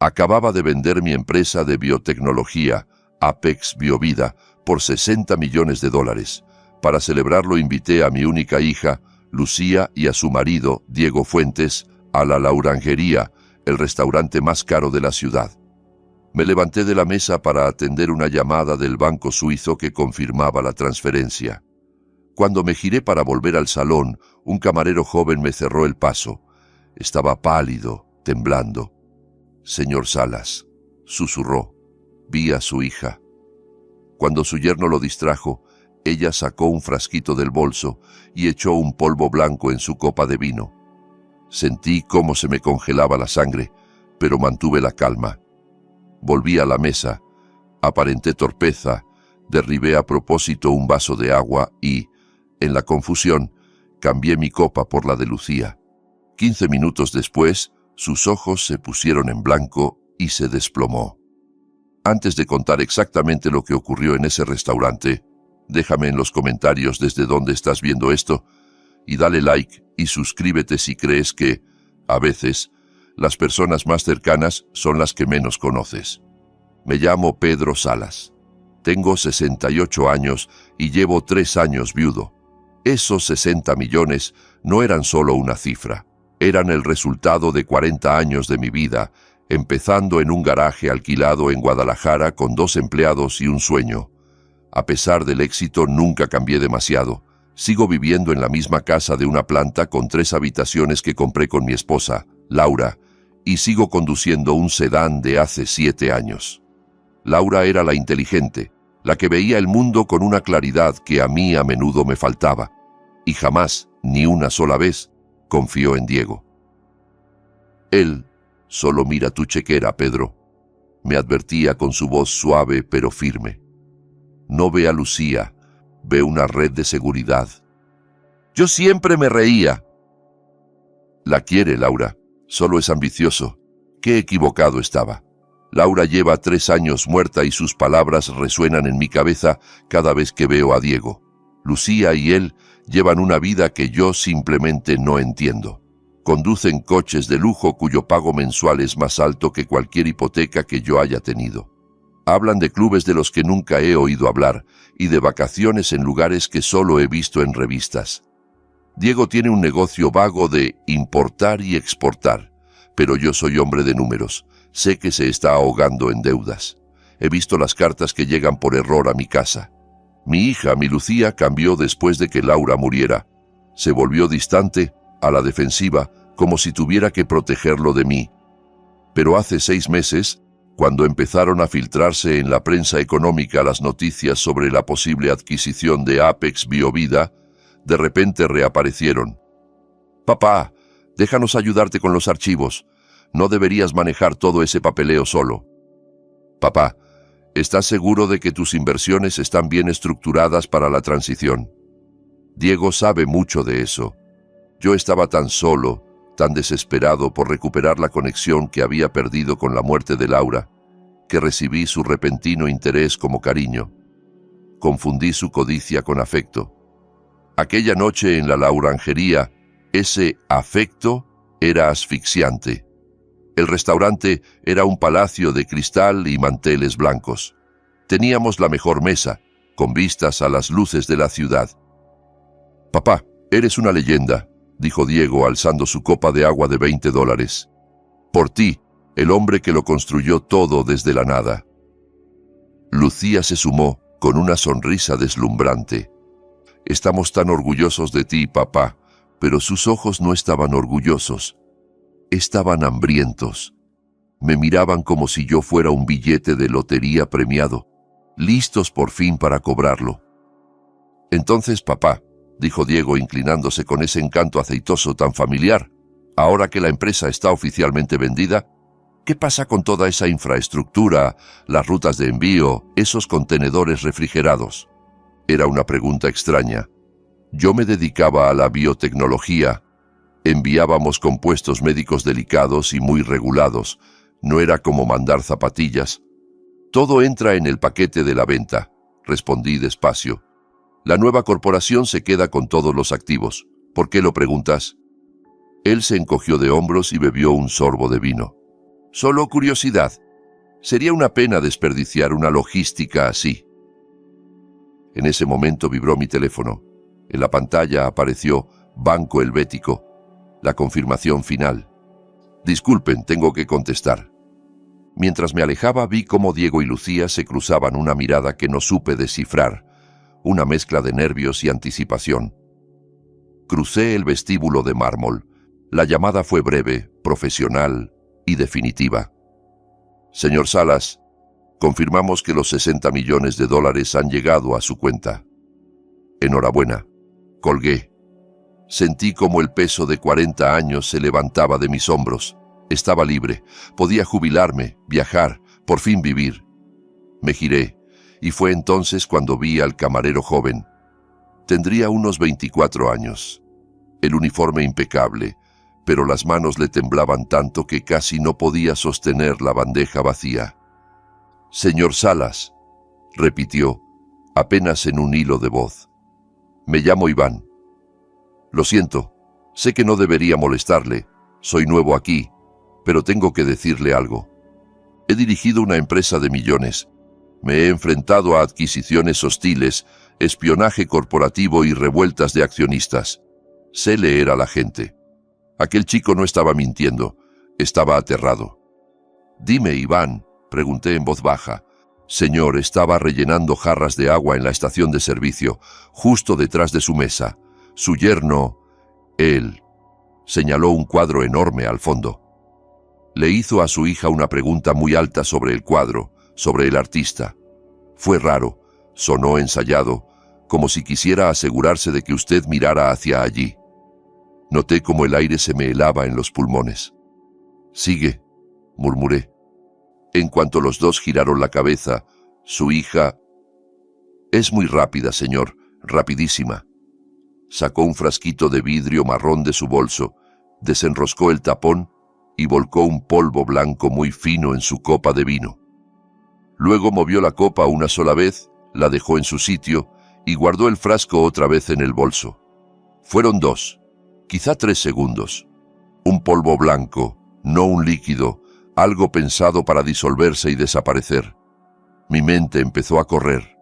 Acababa de vender mi empresa de biotecnología, Apex Biovida, por $60 millones. Para celebrarlo invité a mi única hija, Lucía, y a su marido, Diego Fuentes, a la Laurangería, el restaurante más caro de la ciudad. Me levanté de la mesa para atender una llamada del banco suizo que confirmaba la transferencia. Cuando me giré para volver al salón, un camarero joven me cerró el paso. Estaba pálido, temblando. «Señor Salas», susurró. Vi a su hija. Cuando su yerno lo distrajo, ella sacó un frasquito del bolso y echó un polvo blanco en su copa de vino. Sentí cómo se me congelaba la sangre, pero mantuve la calma. Volví a la mesa, aparenté torpeza, derribé a propósito un vaso de agua y, en la confusión, cambié mi copa por la de Lucía. 15 minutos después, sus ojos se pusieron en blanco y se desplomó. Antes de contar exactamente lo que ocurrió en ese restaurante, déjame en los comentarios desde dónde estás viendo esto y dale like y suscríbete si crees que, a veces, las personas más cercanas son las que menos conoces. Me llamo Pedro Salas. Tengo 68 años y llevo 3 años viudo. Esos 60 millones no eran solo una cifra, eran el resultado de 40 años de mi vida, empezando en un garaje alquilado en Guadalajara con 2 empleados y un sueño. A pesar del éxito, nunca cambié demasiado. Sigo viviendo en la misma casa de una planta con 3 habitaciones que compré con mi esposa, Laura, y sigo conduciendo un sedán de hace 7 años. Laura era la inteligente, la que veía el mundo con una claridad que a mí a menudo me faltaba, y jamás, ni una sola vez, confió en Diego. Él solo mira tu chequera, Pedro, me advertía con su voz suave pero firme. No ve a Lucía, ve una red de seguridad. Yo siempre me reía. La quiere, Laura, solo es ambicioso. Qué equivocado estaba. Laura lleva 3 años muerta y sus palabras resuenan en mi cabeza cada vez que veo a Diego. Lucía y él llevan una vida que yo simplemente no entiendo. Conducen coches de lujo cuyo pago mensual es más alto que cualquier hipoteca que yo haya tenido. Hablan de clubes de los que nunca he oído hablar y de vacaciones en lugares que solo he visto en revistas. Diego tiene un negocio vago de importar y exportar, pero yo soy hombre de números. Sé que se está ahogando en deudas. He visto las cartas que llegan por error a mi casa. Mi hija, mi Lucía, cambió después de que Laura muriera. Se volvió distante, a la defensiva, como si tuviera que protegerlo de mí. Pero hace 6 meses, cuando empezaron a filtrarse en la prensa económica las noticias sobre la posible adquisición de Apex Biovida, de repente reaparecieron. «Papá, déjanos ayudarte con los archivos. No deberías manejar todo ese papeleo solo». «Papá, ¿estás seguro de que tus inversiones están bien estructuradas para la transición?» Diego sabe mucho de eso. Yo estaba tan solo, tan desesperado por recuperar la conexión que había perdido con la muerte de Laura, que recibí su repentino interés como cariño. Confundí su codicia con afecto. Aquella noche en la Laurangería, ese afecto era asfixiante. El restaurante era un palacio de cristal y manteles blancos. Teníamos la mejor mesa, con vistas a las luces de la ciudad. «Papá, eres una leyenda», dijo Diego alzando su copa de agua de $20. «Por ti, el hombre que lo construyó todo desde la nada». Lucía se sumó con una sonrisa deslumbrante. «Estamos tan orgullosos de ti, papá», pero sus ojos no estaban orgullosos. Estaban hambrientos. Me miraban como si yo fuera un billete de lotería premiado, listos por fin para cobrarlo. «Entonces, papá», dijo Diego inclinándose con ese encanto aceitoso tan familiar, «ahora que la empresa está oficialmente vendida, ¿qué pasa con toda esa infraestructura, las rutas de envío, esos contenedores refrigerados?» Era una pregunta extraña. Yo me dedicaba a la biotecnología. Enviábamos compuestos médicos delicados y muy regulados. No era como mandar zapatillas. «Todo entra en el paquete de la venta», respondí despacio. «La nueva corporación se queda con todos los activos. ¿Por qué lo preguntas?» Él se encogió de hombros y bebió un sorbo de vino. Solo curiosidad. Sería una pena desperdiciar una logística así. En ese momento vibró mi teléfono. En la pantalla apareció Banco Helvético, la confirmación final. Disculpen, tengo que contestar. Mientras me alejaba vi cómo Diego y Lucía se cruzaban una mirada que no supe descifrar, una mezcla de nervios y anticipación. Crucé el vestíbulo de mármol. La llamada fue breve, profesional y definitiva. Señor Salas, confirmamos que los 60 millones de dólares han llegado a su cuenta. Enhorabuena. Colgué. Sentí como el peso de 40 años se levantaba de mis hombros. Estaba libre, podía jubilarme, viajar, por fin vivir. Me giré, y fue entonces cuando vi al camarero joven. Tendría unos 24 años. El uniforme impecable, pero las manos le temblaban tanto que casi no podía sostener la bandeja vacía. Señor Salas, repitió, apenas en un hilo de voz. Me llamo Iván. Lo siento, sé que no debería molestarle, soy nuevo aquí, pero tengo que decirle algo. He dirigido una empresa de millones. Me he enfrentado a adquisiciones hostiles, espionaje corporativo y revueltas de accionistas. Sé leer a la gente. Aquel chico no estaba mintiendo, estaba aterrado. Dime, Iván, pregunté en voz baja. Señor, estaba rellenando jarras de agua en la estación de servicio, justo detrás de su mesa. Su yerno, él, señaló un cuadro enorme al fondo. Le hizo a su hija una pregunta muy alta sobre el cuadro, sobre el artista. Fue raro, sonó ensayado, como si quisiera asegurarse de que usted mirara hacia allí. Noté como el aire se me helaba en los pulmones. Sigue, murmuré. En cuanto los dos giraron la cabeza, su hija... Es muy rápida, señor, rapidísima. Sacó un frasquito de vidrio marrón de su bolso, desenroscó el tapón y volcó un polvo blanco muy fino en su copa de vino. Luego movió la copa una sola vez, la dejó en su sitio y guardó el frasco otra vez en el bolso. Fueron 2, quizá 3 segundos. Un polvo blanco, no un líquido, algo pensado para disolverse y desaparecer. Mi mente empezó a correr.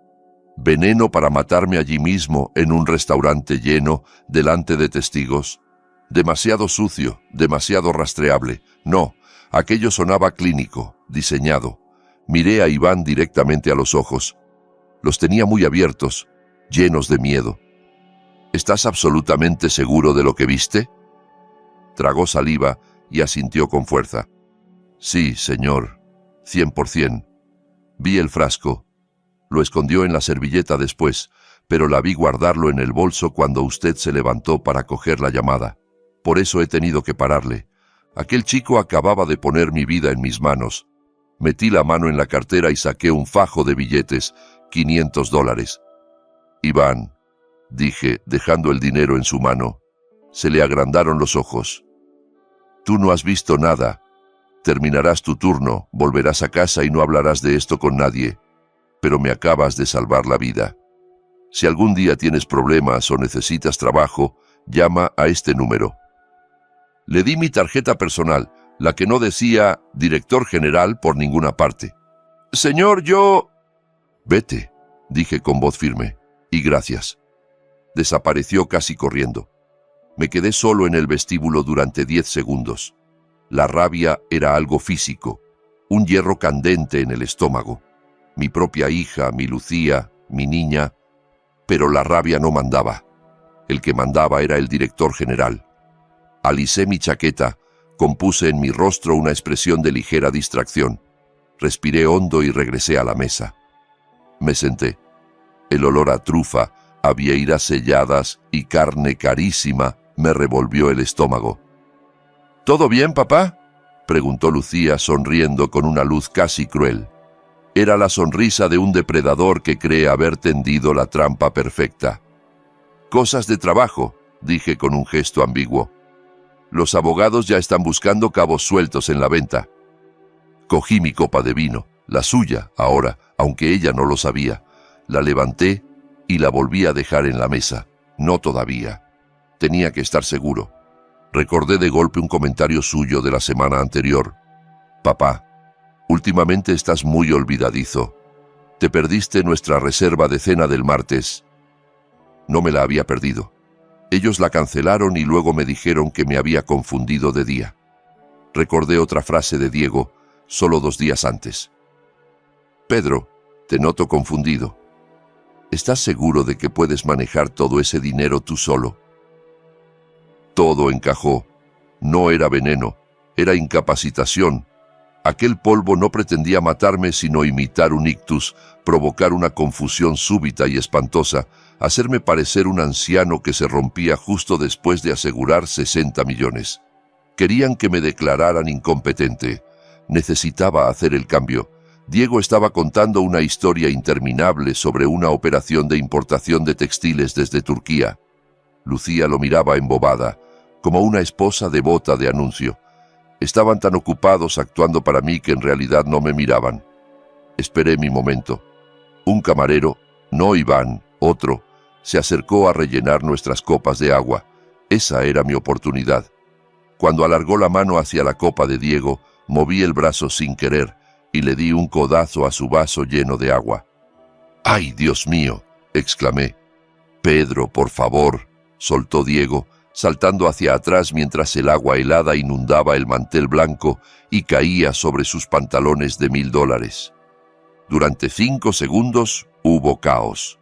Veneno para matarme allí mismo, en un restaurante lleno, delante de testigos. Demasiado sucio, demasiado rastreable. No, aquello sonaba clínico, diseñado. Miré a Iván directamente a los ojos. Los tenía muy abiertos, llenos de miedo. ¿Estás absolutamente seguro de lo que viste? Tragó saliva y asintió con fuerza. Sí, señor, 100%. Vi el frasco. Lo escondió en la servilleta después, pero la vi guardarlo en el bolso cuando usted se levantó para coger la llamada. Por eso he tenido que pararle. Aquel chico acababa de poner mi vida en mis manos. Metí la mano en la cartera y saqué un fajo de billetes, $500. Iván, dije, dejando el dinero en su mano. Se le agrandaron los ojos. Tú no has visto nada. Terminarás tu turno, volverás a casa y no hablarás de esto con nadie. Pero me acabas de salvar la vida. Si algún día tienes problemas o necesitas trabajo, llama a este número. Le di mi tarjeta personal, la que no decía director general por ninguna parte. Señor, yo... Vete, dije con voz firme, y gracias. Desapareció casi corriendo. Me quedé solo en el vestíbulo durante 10 segundos. La rabia era algo físico, un hierro candente en el estómago. Mi propia hija, mi Lucía, mi niña, pero la rabia no mandaba. El que mandaba era el director general. Alisé mi chaqueta, compuse en mi rostro una expresión de ligera distracción. Respiré hondo y regresé a la mesa. Me senté. El olor a trufa, a vieiras selladas y carne carísima me revolvió el estómago. ¿Todo bien, papá?, preguntó Lucía sonriendo con una luz casi cruel. Era la sonrisa de un depredador que cree haber tendido la trampa perfecta. Cosas de trabajo, dije con un gesto ambiguo. Los abogados ya están buscando cabos sueltos en la venta. Cogí mi copa de vino, la suya, ahora, aunque ella no lo sabía. La levanté y la volví a dejar en la mesa. No todavía. Tenía que estar seguro. Recordé de golpe un comentario suyo de la semana anterior. Papá, últimamente estás muy olvidadizo. Te perdiste nuestra reserva de cena del martes. No me la había perdido. Ellos la cancelaron y luego me dijeron que me había confundido de día. Recordé otra frase de Diego, solo 2 días antes. Pedro, te noto confundido. ¿Estás seguro de que puedes manejar todo ese dinero tú solo? Todo encajó. No era veneno, era incapacitación. Aquel polvo no pretendía matarme sino imitar un ictus, provocar una confusión súbita y espantosa, hacerme parecer un anciano que se rompía justo después de asegurar 60 millones. Querían que me declararan incompetente. Necesitaba hacer el cambio. Diego estaba contando una historia interminable sobre una operación de importación de textiles desde Turquía. Lucía lo miraba embobada, como una esposa devota de anuncio. Estaban tan ocupados actuando para mí que en realidad no me miraban. Esperé mi momento. Un camarero, no Iván, otro, se acercó a rellenar nuestras copas de agua. Esa era mi oportunidad. Cuando alargó la mano hacia la copa de Diego, moví el brazo sin querer y le di un codazo a su vaso lleno de agua. ¡Ay, Dios mío!, exclamé. «Pedro, por favor», soltó Diego, saltando hacia atrás mientras el agua helada inundaba el mantel blanco y caía sobre sus pantalones de $1000. Durante 5 segundos hubo caos.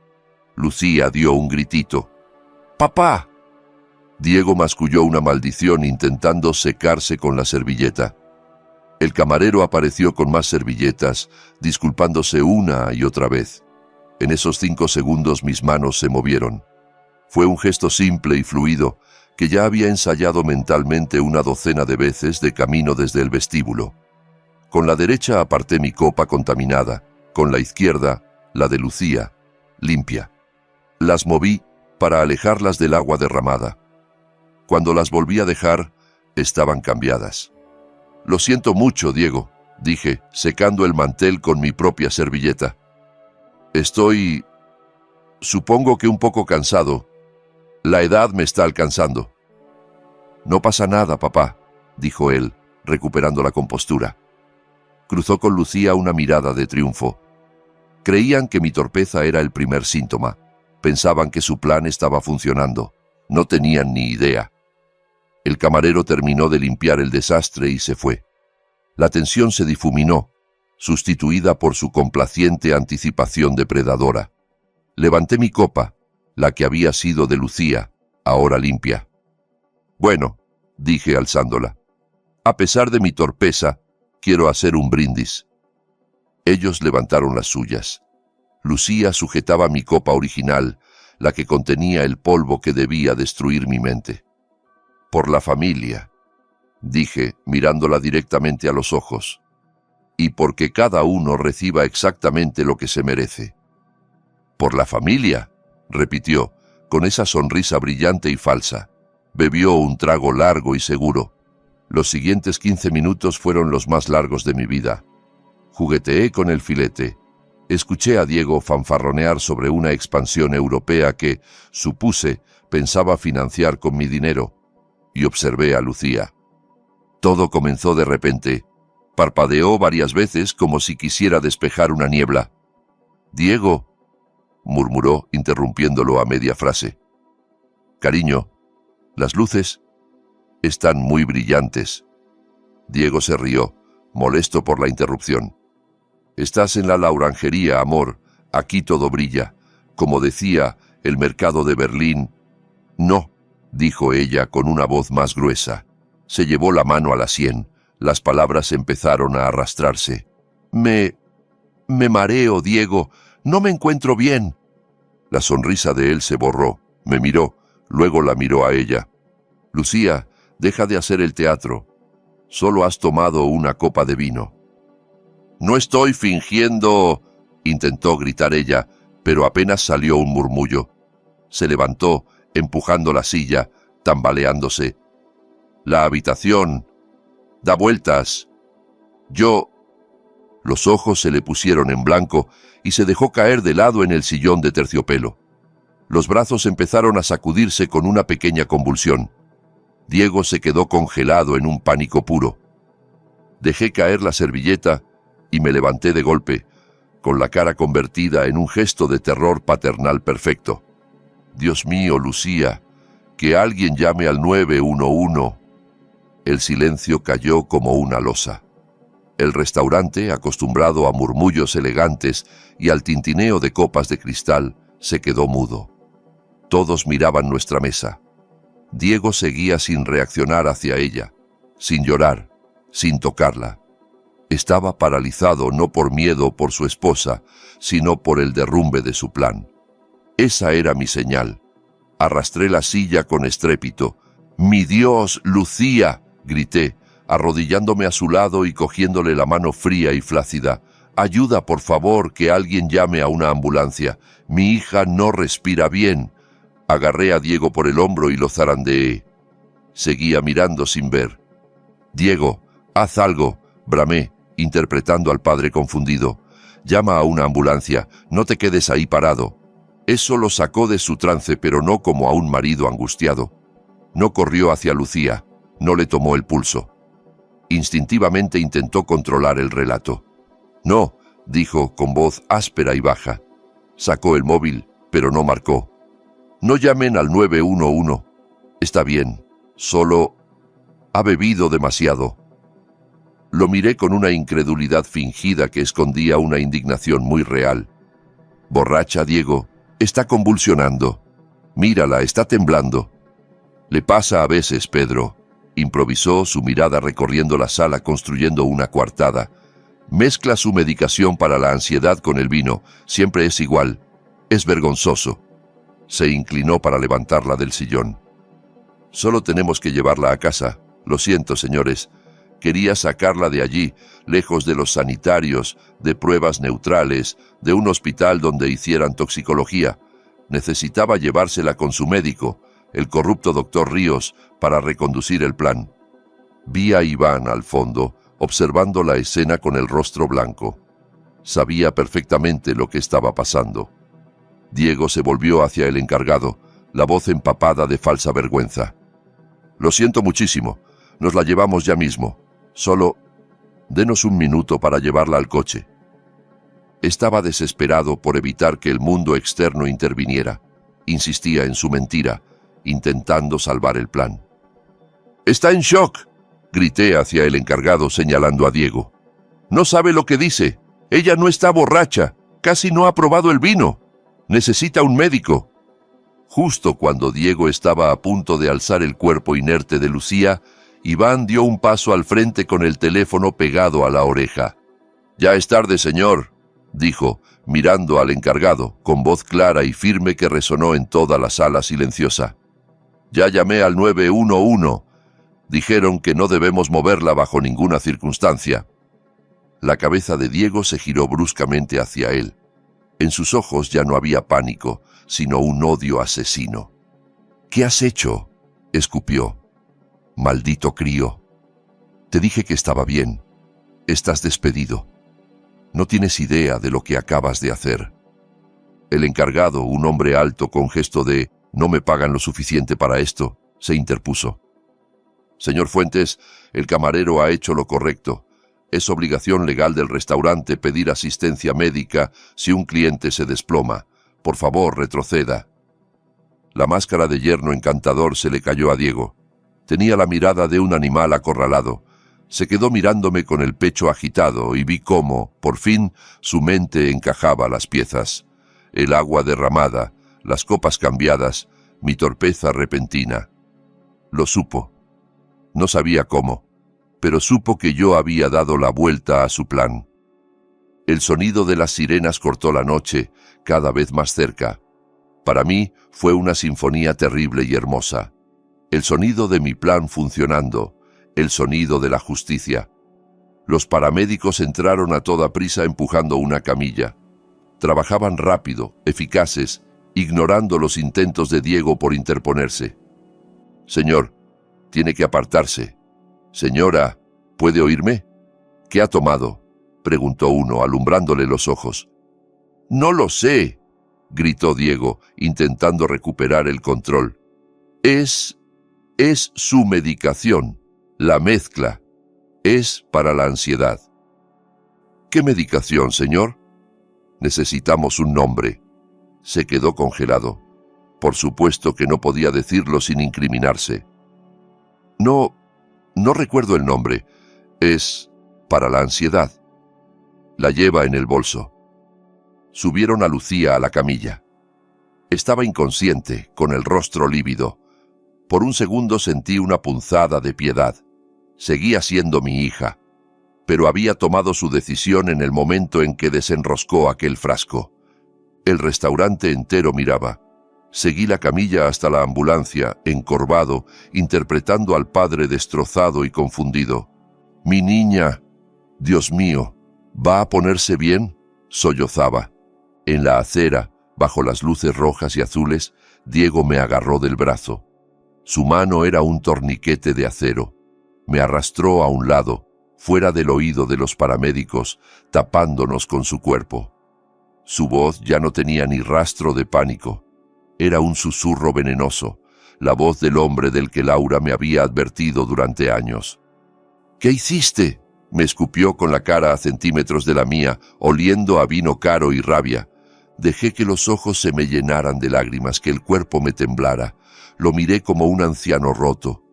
Lucía dio un gritito. «¡Papá!». Diego masculló una maldición intentando secarse con la servilleta. El camarero apareció con más servilletas, disculpándose una y otra vez. En esos 5 segundos mis manos se movieron. Fue un gesto simple y fluido, que ya había ensayado mentalmente una docena de veces de camino desde el vestíbulo. Con la derecha aparté mi copa contaminada, con la izquierda, la de Lucía, limpia. Las moví para alejarlas del agua derramada. Cuando las volví a dejar, estaban cambiadas. «Lo siento mucho, Diego», dije, secando el mantel con mi propia servilleta. Supongo que un poco cansado. La edad me está alcanzando». «No pasa nada, papá», dijo él, recuperando la compostura. Cruzó con Lucía una mirada de triunfo. Creían que mi torpeza era el primer síntoma. Pensaban que su plan estaba funcionando. No tenían ni idea. El camarero terminó de limpiar el desastre y se fue. La tensión se difuminó, sustituida por su complaciente anticipación depredadora. Levanté mi copa, la que había sido de Lucía, ahora limpia. «Bueno», dije alzándola, «a pesar de mi torpeza, quiero hacer un brindis». Ellos levantaron las suyas. Lucía sujetaba mi copa original, la que contenía el polvo que debía destruir mi mente. «Por la familia», dije, mirándola directamente a los ojos, «y porque cada uno reciba exactamente lo que se merece». «¿Por la familia?», repitió, con esa sonrisa brillante y falsa. Bebió un trago largo y seguro. Los siguientes 15 minutos fueron los más largos de mi vida. Jugueteé con el filete. Escuché a Diego fanfarronear sobre una expansión europea que, supuse, pensaba financiar con mi dinero, y observé a Lucía. Todo comenzó de repente. Parpadeó varias veces como si quisiera despejar una niebla. «Diego», murmuró, interrumpiéndolo a media frase. «Cariño, las luces están muy brillantes». Diego se rió, molesto por la interrupción. «Estás en la laurangería, amor. Aquí todo brilla. Como decía el mercado de Berlín». «No», dijo ella con una voz más gruesa. Se llevó la mano a la sien. Las palabras empezaron a arrastrarse. Me mareo, Diego. No me encuentro bien». La sonrisa de él se borró. Me miró, luego la miró a ella. «Lucía, deja de hacer el teatro. Solo has tomado una copa de vino». «No estoy fingiendo», intentó gritar ella, pero apenas salió un murmullo. Se levantó, empujando la silla, tambaleándose. «La habitación da vueltas. Yo...». Los ojos se le pusieron en blanco y se dejó caer de lado en el sillón de terciopelo. Los brazos empezaron a sacudirse con una pequeña convulsión. Diego se quedó congelado en un pánico puro. Dejé caer la servilleta y me levanté de golpe, con la cara convertida en un gesto de terror paternal perfecto. Dios mío, Lucía, que alguien llame al 911. El silencio cayó como una losa. El restaurante, acostumbrado a murmullos elegantes y al tintineo de copas de cristal, se quedó mudo. Todos miraban nuestra mesa. Diego seguía sin reaccionar hacia ella, sin llorar, sin tocarla. Estaba paralizado no por miedo por su esposa, sino por el derrumbe de su plan. Esa era mi señal. Arrastré la silla con estrépito. ¡Mi Dios, Lucía!, grité, arrodillándome a su lado y cogiéndole la mano fría y flácida. «Ayuda, por favor, que alguien llame a una ambulancia. Mi hija no respira bien». Agarré a Diego por el hombro y lo zarandeé. Seguía mirando sin ver. «Diego, haz algo», bramé, interpretando al padre confundido. «Llama a una ambulancia, no te quedes ahí parado». Eso lo sacó de su trance, pero no como a un marido angustiado. No corrió hacia Lucía, no le tomó el pulso. Instintivamente intentó controlar el relato. «No», dijo con voz áspera y baja. Sacó el móvil, pero no marcó. «No llamen al 911. Está bien, solo ha bebido demasiado». Lo miré con una incredulidad fingida que escondía una indignación muy real. «Borracha, Diego. Está convulsionando. Mírala, está temblando». «Le pasa a veces, Pedro», improvisó, su mirada recorriendo la sala construyendo una coartada. «Mezcla su medicación para la ansiedad con el vino. Siempre es igual. Es vergonzoso». Se inclinó para levantarla del sillón. «Solo tenemos que llevarla a casa. Lo siento, señores. Quería sacarla de allí, lejos de los sanitarios, de pruebas neutrales, de un hospital donde hicieran toxicología. Necesitaba llevársela con su médico, el corrupto doctor Ríos, para reconducir el plan». Vi a Iván al fondo, observando la escena con el rostro blanco. Sabía perfectamente lo que estaba pasando. Diego se volvió hacia el encargado, la voz empapada de falsa vergüenza. «Lo siento muchísimo. Nos la llevamos ya mismo. Solo denos un minuto para llevarla al coche». Estaba desesperado por evitar que el mundo externo interviniera. Insistía en su mentira, intentando salvar el plan. «Está en shock», grité hacia el encargado señalando a Diego. «No sabe lo que dice. Ella no está borracha. Casi no ha probado el vino. Necesita un médico». Justo cuando Diego estaba a punto de alzar el cuerpo inerte de Lucía, Iván dio un paso al frente con el teléfono pegado a la oreja. «Ya es tarde, señor», dijo, mirando al encargado, con voz clara y firme que resonó en toda la sala silenciosa. «Ya llamé al 911. Dijeron que no debemos moverla bajo ninguna circunstancia». La cabeza de Diego se giró bruscamente hacia él. En sus ojos ya no había pánico, sino un odio asesino. «¿Qué has hecho?», escupió. «Maldito crío. Te dije que estaba bien. Estás despedido. No tienes idea de lo que acabas de hacer». El encargado, un hombre alto con gesto de «no me pagan lo suficiente para esto», se interpuso. «Señor Fuentes, el camarero ha hecho lo correcto. Es obligación legal del restaurante pedir asistencia médica si un cliente se desploma. Por favor, retroceda». La máscara de yerno encantador se le cayó a Diego. Tenía la mirada de un animal acorralado. Se quedó mirándome con el pecho agitado y vi cómo, por fin, su mente encajaba las piezas. El agua derramada, las copas cambiadas, mi torpeza repentina. Lo supo. No sabía cómo, pero supo que yo había dado la vuelta a su plan. El sonido de las sirenas cortó la noche, cada vez más cerca. Para mí fue una sinfonía terrible y hermosa. El sonido de mi plan funcionando, el sonido de la justicia. Los paramédicos entraron a toda prisa empujando una camilla. Trabajaban rápido, eficaces, ignorando los intentos de Diego por interponerse. «Señor, tiene que apartarse». «Señora, ¿puede oírme? ¿Qué ha tomado?», preguntó uno, alumbrándole los ojos. «No lo sé», gritó Diego, intentando recuperar el control. Es su medicación, la mezcla. Es para la ansiedad. ¿Qué medicación, señor? Necesitamos un nombre. Se quedó congelado. Por supuesto que no podía decirlo sin incriminarse. No recuerdo el nombre. Es para la ansiedad. La lleva en el bolso. Subieron a Lucía a la camilla. Estaba inconsciente, con el rostro lívido. Por un segundo sentí una punzada de piedad. Seguía siendo mi hija, pero había tomado su decisión en el momento en que desenroscó aquel frasco. El restaurante entero miraba. Seguí la camilla hasta la ambulancia, encorvado, interpretando al padre destrozado y confundido. «Mi niña, Dios mío, ¿va a ponerse bien?», sollozaba. En la acera, bajo las luces rojas y azules, Diego me agarró del brazo. Su mano era un torniquete de acero. Me arrastró a un lado, fuera del oído de los paramédicos, tapándonos con su cuerpo. Su voz ya no tenía ni rastro de pánico. Era un susurro venenoso, la voz del hombre del que Laura me había advertido durante años. «¿Qué hiciste?», me escupió con la cara a centímetros de la mía, oliendo a vino caro y rabia. Dejé que los ojos se me llenaran de lágrimas, que el cuerpo me temblara. Lo miré como un anciano roto.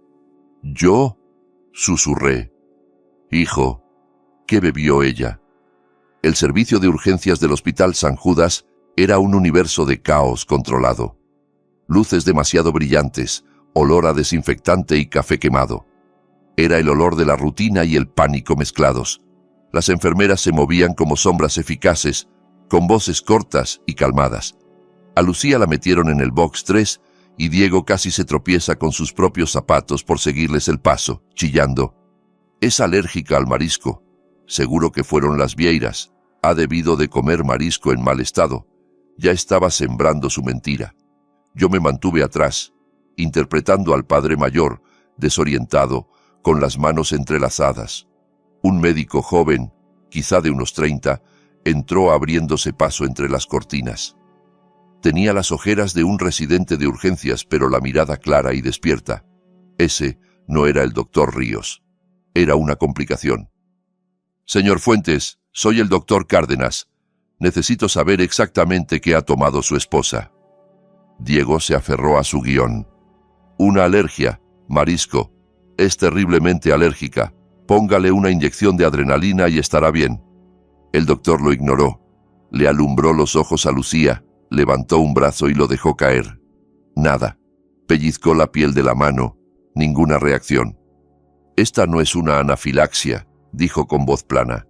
«¿Yo?», susurré. «Hijo, ¿qué bebió ella?». El servicio de urgencias del Hospital San Judas era un universo de caos controlado. Luces demasiado brillantes, olor a desinfectante y café quemado. Era el olor de la rutina y el pánico mezclados. Las enfermeras se movían como sombras eficaces, con voces cortas y calmadas. A Lucía la metieron en el box 3 y Diego casi se tropieza con sus propios zapatos por seguirles el paso, chillando. «Es alérgica al marisco. Seguro que fueron las vieiras. Ha debido de comer marisco en mal estado». Ya estaba sembrando su mentira. Yo me mantuve atrás, interpretando al padre mayor, desorientado, con las manos entrelazadas. Un médico joven, quizá de unos 30, entró abriéndose paso entre las cortinas. Tenía las ojeras de un residente de urgencias, pero la mirada clara y despierta. Ese no era el doctor Ríos. Era una complicación. «Señor Fuentes, soy el doctor Cárdenas. Necesito saber exactamente qué ha tomado su esposa». Diego se aferró a su guión. «Una alergia, marisco. Es terriblemente alérgica. Póngale una inyección de adrenalina y estará bien». El doctor lo ignoró. Le alumbró los ojos a Lucía, levantó un brazo y lo dejó caer. Nada. Pellizcó la piel de la mano. Ninguna reacción. «Esta no es una anafilaxia», dijo con voz plana.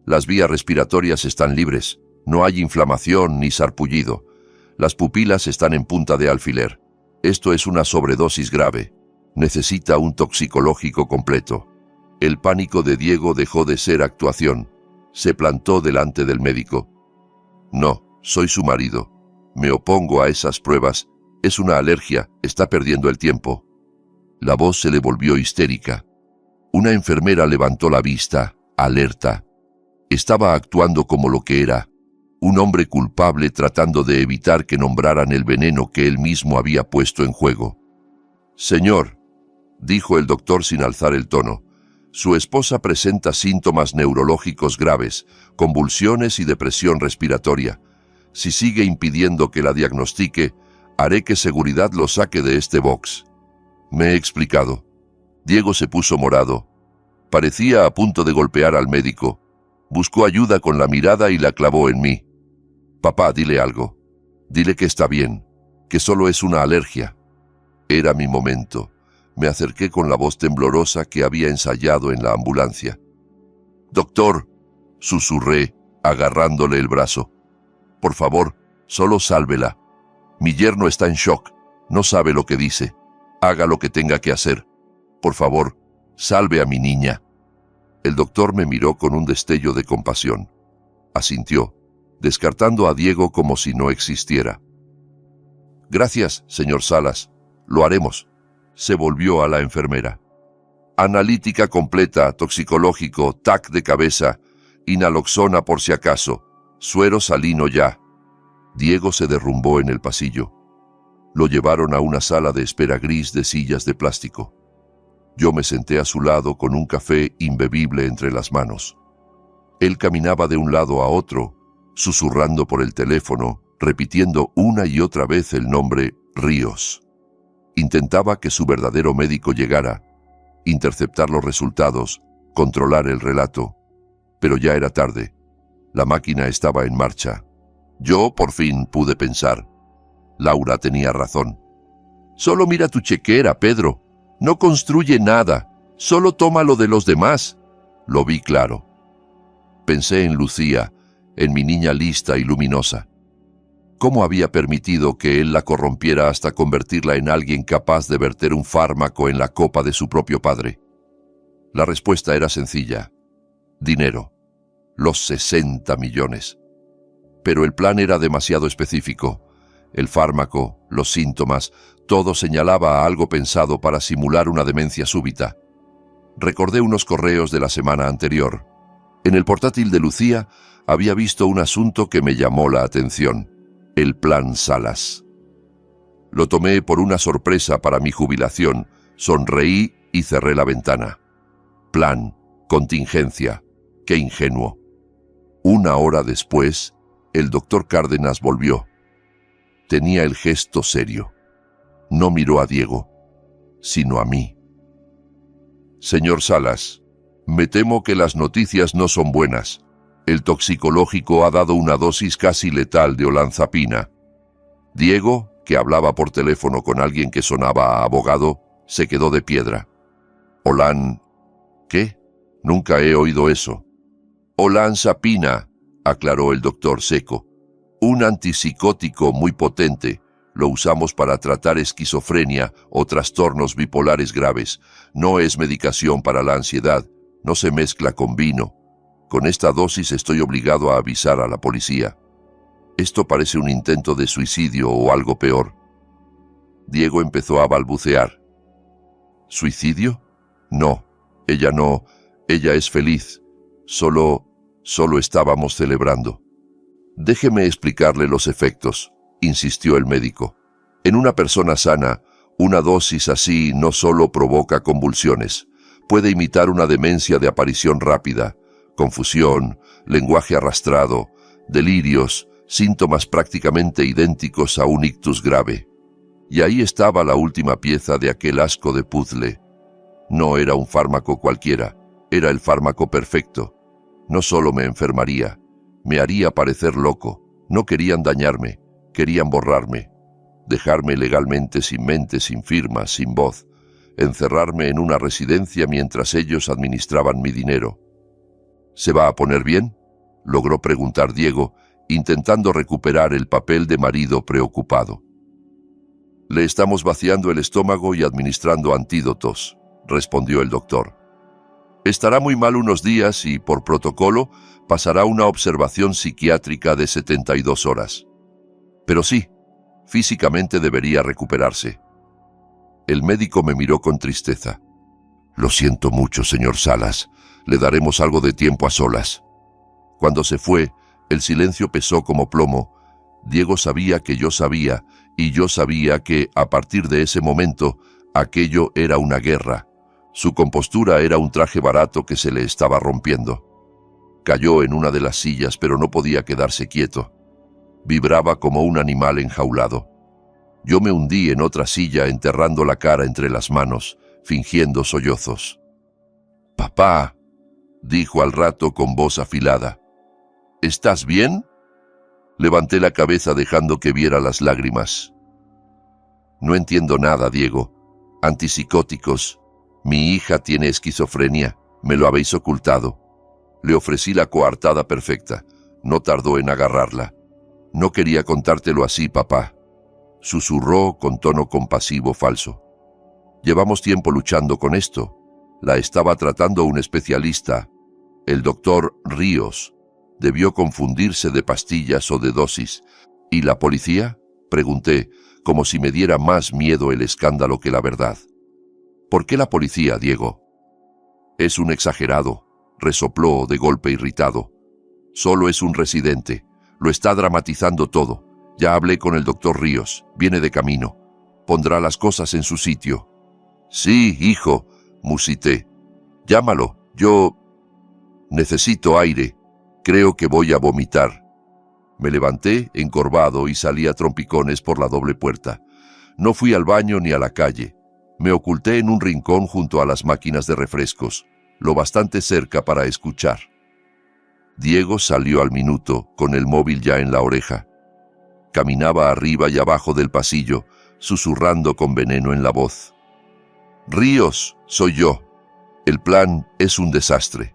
«Las vías respiratorias están libres. No hay inflamación ni sarpullido. Las pupilas están en punta de alfiler. Esto es una sobredosis grave. Necesita un toxicológico completo». El pánico de Diego dejó de ser actuación. Se plantó delante del médico. «No, soy su marido. Me opongo a esas pruebas. Es una alergia. Está perdiendo el tiempo». La voz se le volvió histérica. Una enfermera levantó la vista, alerta. Estaba actuando como lo que era, un hombre culpable tratando de evitar que nombraran el veneno que él mismo había puesto en juego. «Señor», dijo el doctor sin alzar el tono, «su esposa presenta síntomas neurológicos graves, convulsiones y depresión respiratoria. Si sigue impidiendo que la diagnostique, haré que seguridad lo saque de este box». Me he explicado. Diego se puso morado. Parecía a punto de golpear al médico. Buscó ayuda con la mirada y la clavó en mí. «Papá, dile algo. Dile que está bien, que solo es una alergia». Era mi momento. Me acerqué con la voz temblorosa que había ensayado en la ambulancia. «Doctor», susurré, agarrándole el brazo. «Por favor, solo sálvela. Mi yerno está en shock. No sabe lo que dice. Haga lo que tenga que hacer. Por favor, salve a mi niña». El doctor me miró con un destello de compasión. Asintió, descartando a Diego como si no existiera. «Gracias, señor Salas. Lo haremos». Se volvió a la enfermera. «Analítica completa, toxicológico, TAC de cabeza, inaloxona por si acaso, suero salino ya». Diego se derrumbó en el pasillo. Lo llevaron a una sala de espera gris de sillas de plástico. Yo me senté a su lado con un café imbebible entre las manos. Él caminaba de un lado a otro, susurrando por el teléfono, repitiendo una y otra vez el nombre Ríos. Intentaba que su verdadero médico llegara, interceptar los resultados, controlar el relato. Pero ya era tarde. La máquina estaba en marcha. Yo, por fin, pude pensar. Laura tenía razón. Solo mira tu chequera, Pedro. No construye nada. Solo toma lo de los demás. Lo vi claro. Pensé en Lucía, en mi niña lista y luminosa. ¿Cómo había permitido que él la corrompiera hasta convertirla en alguien capaz de verter un fármaco en la copa de su propio padre? La respuesta era sencilla. Dinero. Los 60 millones. Pero el plan era demasiado específico. El fármaco, los síntomas, todo señalaba a algo pensado para simular una demencia súbita. Recordé unos correos de la semana anterior. En el portátil de Lucía había visto un asunto que me llamó la atención. El Plan Salas. Lo tomé por una sorpresa para mi jubilación, sonreí y cerré la ventana. Plan, contingencia, qué ingenuo. Una hora después, el doctor Cárdenas volvió. Tenía el gesto serio. No miró a Diego, sino a mí. Señor Salas, me temo que las noticias no son buenas. El toxicológico ha dado una dosis casi letal de olanzapina. Diego, que hablaba por teléfono con alguien que sonaba a abogado, se quedó de piedra. ¿Qué? Nunca he oído eso. Olanzapina, aclaró el doctor seco. Un antipsicótico muy potente. Lo usamos para tratar esquizofrenia o trastornos bipolares graves. No es medicación para la ansiedad. No se mezcla con vino. Con esta dosis estoy obligado a avisar a la policía. Esto parece un intento de suicidio o algo peor. Diego empezó a balbucear. ¿Suicidio? No, ella es feliz. Solo estábamos celebrando. Déjeme explicarle los efectos, insistió el médico. En una persona sana, una dosis así no solo provoca convulsiones, puede imitar una demencia de aparición rápida, confusión, lenguaje arrastrado, delirios, síntomas prácticamente idénticos a un ictus grave. Y ahí estaba la última pieza de aquel asco de puzzle. No era un fármaco cualquiera, era el fármaco perfecto. No solo me enfermaría, me haría parecer loco. No querían dañarme, querían borrarme, dejarme legalmente sin mente, sin firma, sin voz, encerrarme en una residencia mientras ellos administraban mi dinero. ¿Se va a poner bien?, logró preguntar Diego, intentando recuperar el papel de marido preocupado. Le estamos vaciando el estómago y administrando antídotos, respondió el doctor. Estará muy mal unos días y, por protocolo, pasará una observación psiquiátrica de 72 horas. Pero sí, físicamente debería recuperarse. El médico me miró con tristeza. Lo siento mucho, señor Salas. Le daremos algo de tiempo a solas. Cuando se fue, el silencio pesó como plomo. Diego sabía que yo sabía, y yo sabía que, a partir de ese momento, aquello era una guerra. Su compostura era un traje barato que se le estaba rompiendo. Cayó en una de las sillas, pero no podía quedarse quieto. Vibraba como un animal enjaulado. Yo me hundí en otra silla, enterrando la cara entre las manos, fingiendo sollozos. «Papá», dijo al rato con voz afilada. «¿Estás bien?» Levanté la cabeza dejando que viera las lágrimas. «No entiendo nada, Diego. Antipsicóticos. Mi hija tiene esquizofrenia. Me lo habéis ocultado». Le ofrecí la coartada perfecta. No tardó en agarrarla. «No quería contártelo así, papá», susurró con tono compasivo falso. «Llevamos tiempo luchando con esto. La estaba tratando un especialista, el doctor Ríos. Debió confundirse de pastillas o de dosis. ¿Y la policía?», pregunté, como si me diera más miedo el escándalo que la verdad. «¿Por qué la policía, Diego?» «Es un exagerado», resopló de golpe irritado. «Solo es un residente. Lo está dramatizando todo. Ya hablé con el doctor Ríos. Viene de camino. Pondrá las cosas en su sitio». «Sí, hijo», musité. Llámalo, yo necesito aire. Creo que voy a vomitar. Me levanté, encorvado, y salí a trompicones por la doble puerta. No fui al baño ni a la calle. Me oculté en un rincón junto a las máquinas de refrescos, lo bastante cerca para escuchar. Diego salió al minuto, con el móvil ya en la oreja. Caminaba arriba y abajo del pasillo, susurrando con veneno en la voz. «Ríos, soy yo. El plan es un desastre».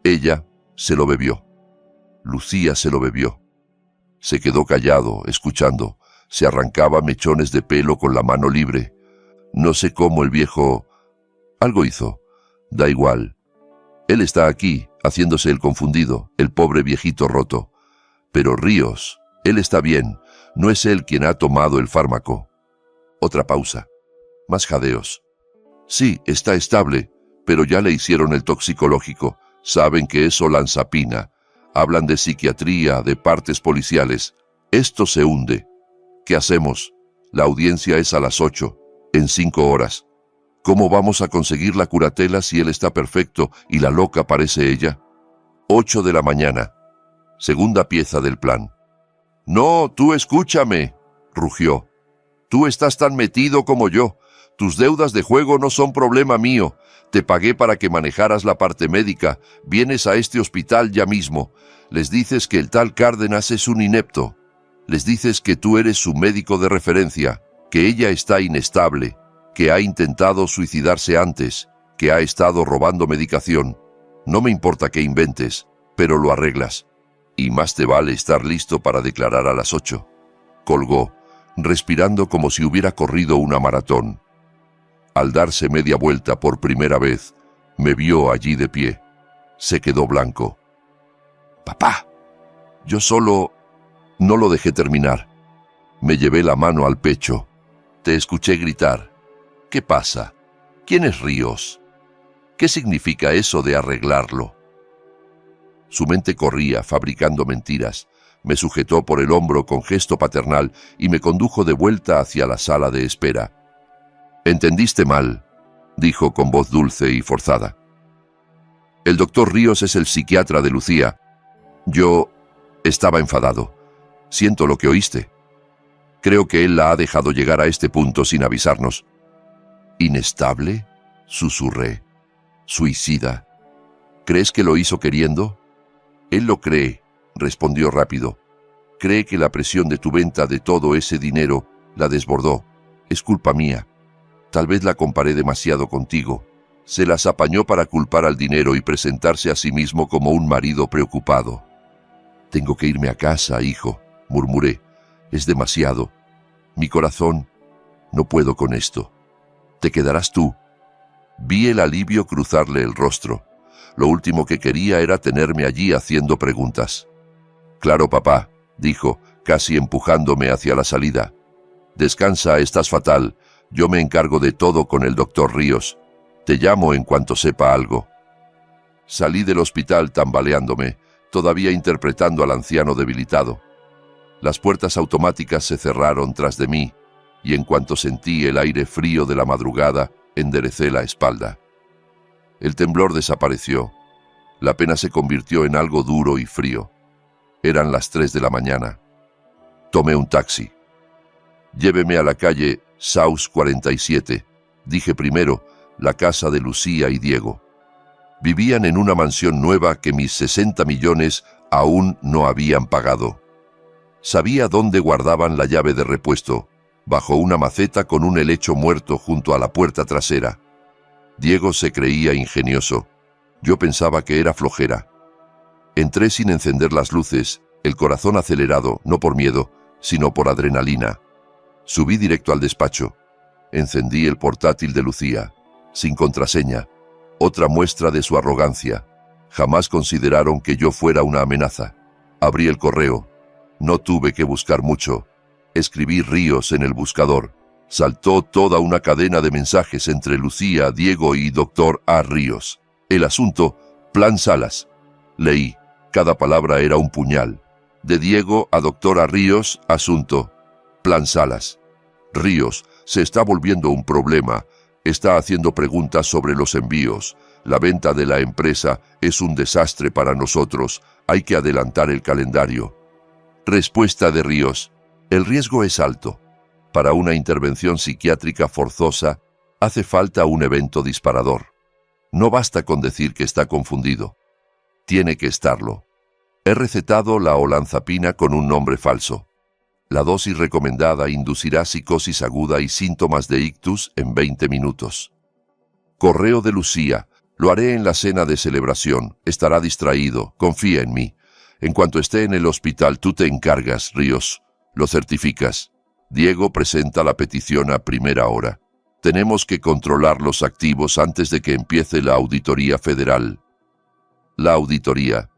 Ella se lo bebió. Lucía se lo bebió. Se quedó callado, escuchando. Se arrancaba mechones de pelo con la mano libre. No sé cómo el viejo... Algo hizo. Da igual. Él está aquí, haciéndose el confundido, el pobre viejito roto. Pero Ríos, él está bien. No es él quien ha tomado el fármaco. Otra pausa. Más jadeos. Sí, está estable, pero ya le hicieron el toxicológico. Saben que es olanzapina. Hablan de psiquiatría, de partes policiales. Esto se hunde. ¿Qué hacemos? La audiencia es a las 8, en 5 horas. ¿Cómo vamos a conseguir la curatela si él está perfecto y la loca parece ella? 8 de la mañana. Segunda pieza del plan. «No, tú escúchame», rugió. «Tú estás tan metido como yo. Tus deudas de juego no son problema mío. Te pagué para que manejaras la parte médica. Vienes a este hospital ya mismo. Les dices que el tal Cárdenas es un inepto. Les dices que tú eres su médico de referencia, que ella está inestable, que ha intentado suicidarse antes, que ha estado robando medicación. No me importa qué inventes, pero lo arreglas. Y más te vale estar listo para declarar a las 8. Colgó, respirando como si hubiera corrido una maratón. Al darse media vuelta por primera vez, me vio allí de pie. Se quedó blanco. «Papá». Yo solo... No lo dejé terminar. Me llevé la mano al pecho. Te escuché gritar. «¿Qué pasa? ¿Quién es Ríos? ¿Qué significa eso de arreglarlo?» Su mente corría, fabricando mentiras. Me sujetó por el hombro con gesto paternal y me condujo de vuelta hacia la sala de espera. «Entendiste mal», dijo con voz dulce y forzada. «El doctor Ríos es el psiquiatra de Lucía. Yo estaba enfadado. Siento lo que oíste. Creo que él la ha dejado llegar a este punto sin avisarnos». «¿Inestable?», susurré. «Suicida. ¿Crees que lo hizo queriendo?» «Él lo cree», respondió rápido. «Cree que la presión de tu venta de todo ese dinero la desbordó. Es culpa mía. Tal vez la comparé demasiado contigo. Se las apañó para culpar al dinero y presentarse a sí mismo como un marido preocupado». «Tengo que irme a casa, hijo», murmuré. «Es demasiado. Mi corazón... No puedo con esto. Te quedarás tú». Vi el alivio cruzarle el rostro. Lo último que quería era tenerme allí haciendo preguntas. «Claro, papá», dijo, casi empujándome hacia la salida. «Descansa, estás fatal. Yo me encargo de todo con el doctor Ríos. Te llamo en cuanto sepa algo». Salí del hospital tambaleándome, todavía interpretando al anciano debilitado. Las puertas automáticas se cerraron tras de mí, y en cuanto sentí el aire frío de la madrugada, enderecé la espalda. El temblor desapareció. La pena se convirtió en algo duro y frío. Eran las 3 de la mañana. Tomé un taxi. «Lléveme a la calle Saus 47, dije primero, la casa de Lucía y Diego. Vivían en una mansión nueva que mis 60 millones aún no habían pagado. Sabía dónde guardaban la llave de repuesto, bajo una maceta con un helecho muerto junto a la puerta trasera. Diego se creía ingenioso. Yo pensaba que era flojera. Entré sin encender las luces, el corazón acelerado, no por miedo, sino por adrenalina. Subí directo al despacho. Encendí el portátil de Lucía, sin contraseña. Otra muestra de su arrogancia. Jamás consideraron que yo fuera una amenaza. Abrí el correo. No tuve que buscar mucho. Escribí Ríos en el buscador. Saltó toda una cadena de mensajes entre Lucía, Diego y Dr. A. Ríos. El asunto, Plan Salas. Leí. Cada palabra era un puñal. De Diego a Dr. A. Ríos, asunto, Plan Salas. Ríos se está volviendo un problema. Está haciendo preguntas sobre los envíos. La venta de la empresa es un desastre para nosotros. Hay que adelantar el calendario. Respuesta de Ríos. El riesgo es alto. Para una intervención psiquiátrica forzosa, hace falta un evento disparador. No basta con decir que está confundido. Tiene que estarlo. He recetado la olanzapina con un nombre falso. La dosis recomendada inducirá psicosis aguda y síntomas de ictus en 20 minutos. Correo de Lucía. Lo haré en la cena de celebración. Estará distraído. Confía en mí. En cuanto esté en el hospital, tú te encargas, Ríos. Lo certificas. Diego presenta la petición a primera hora. Tenemos que controlar los activos antes de que empiece la auditoría federal. La auditoría.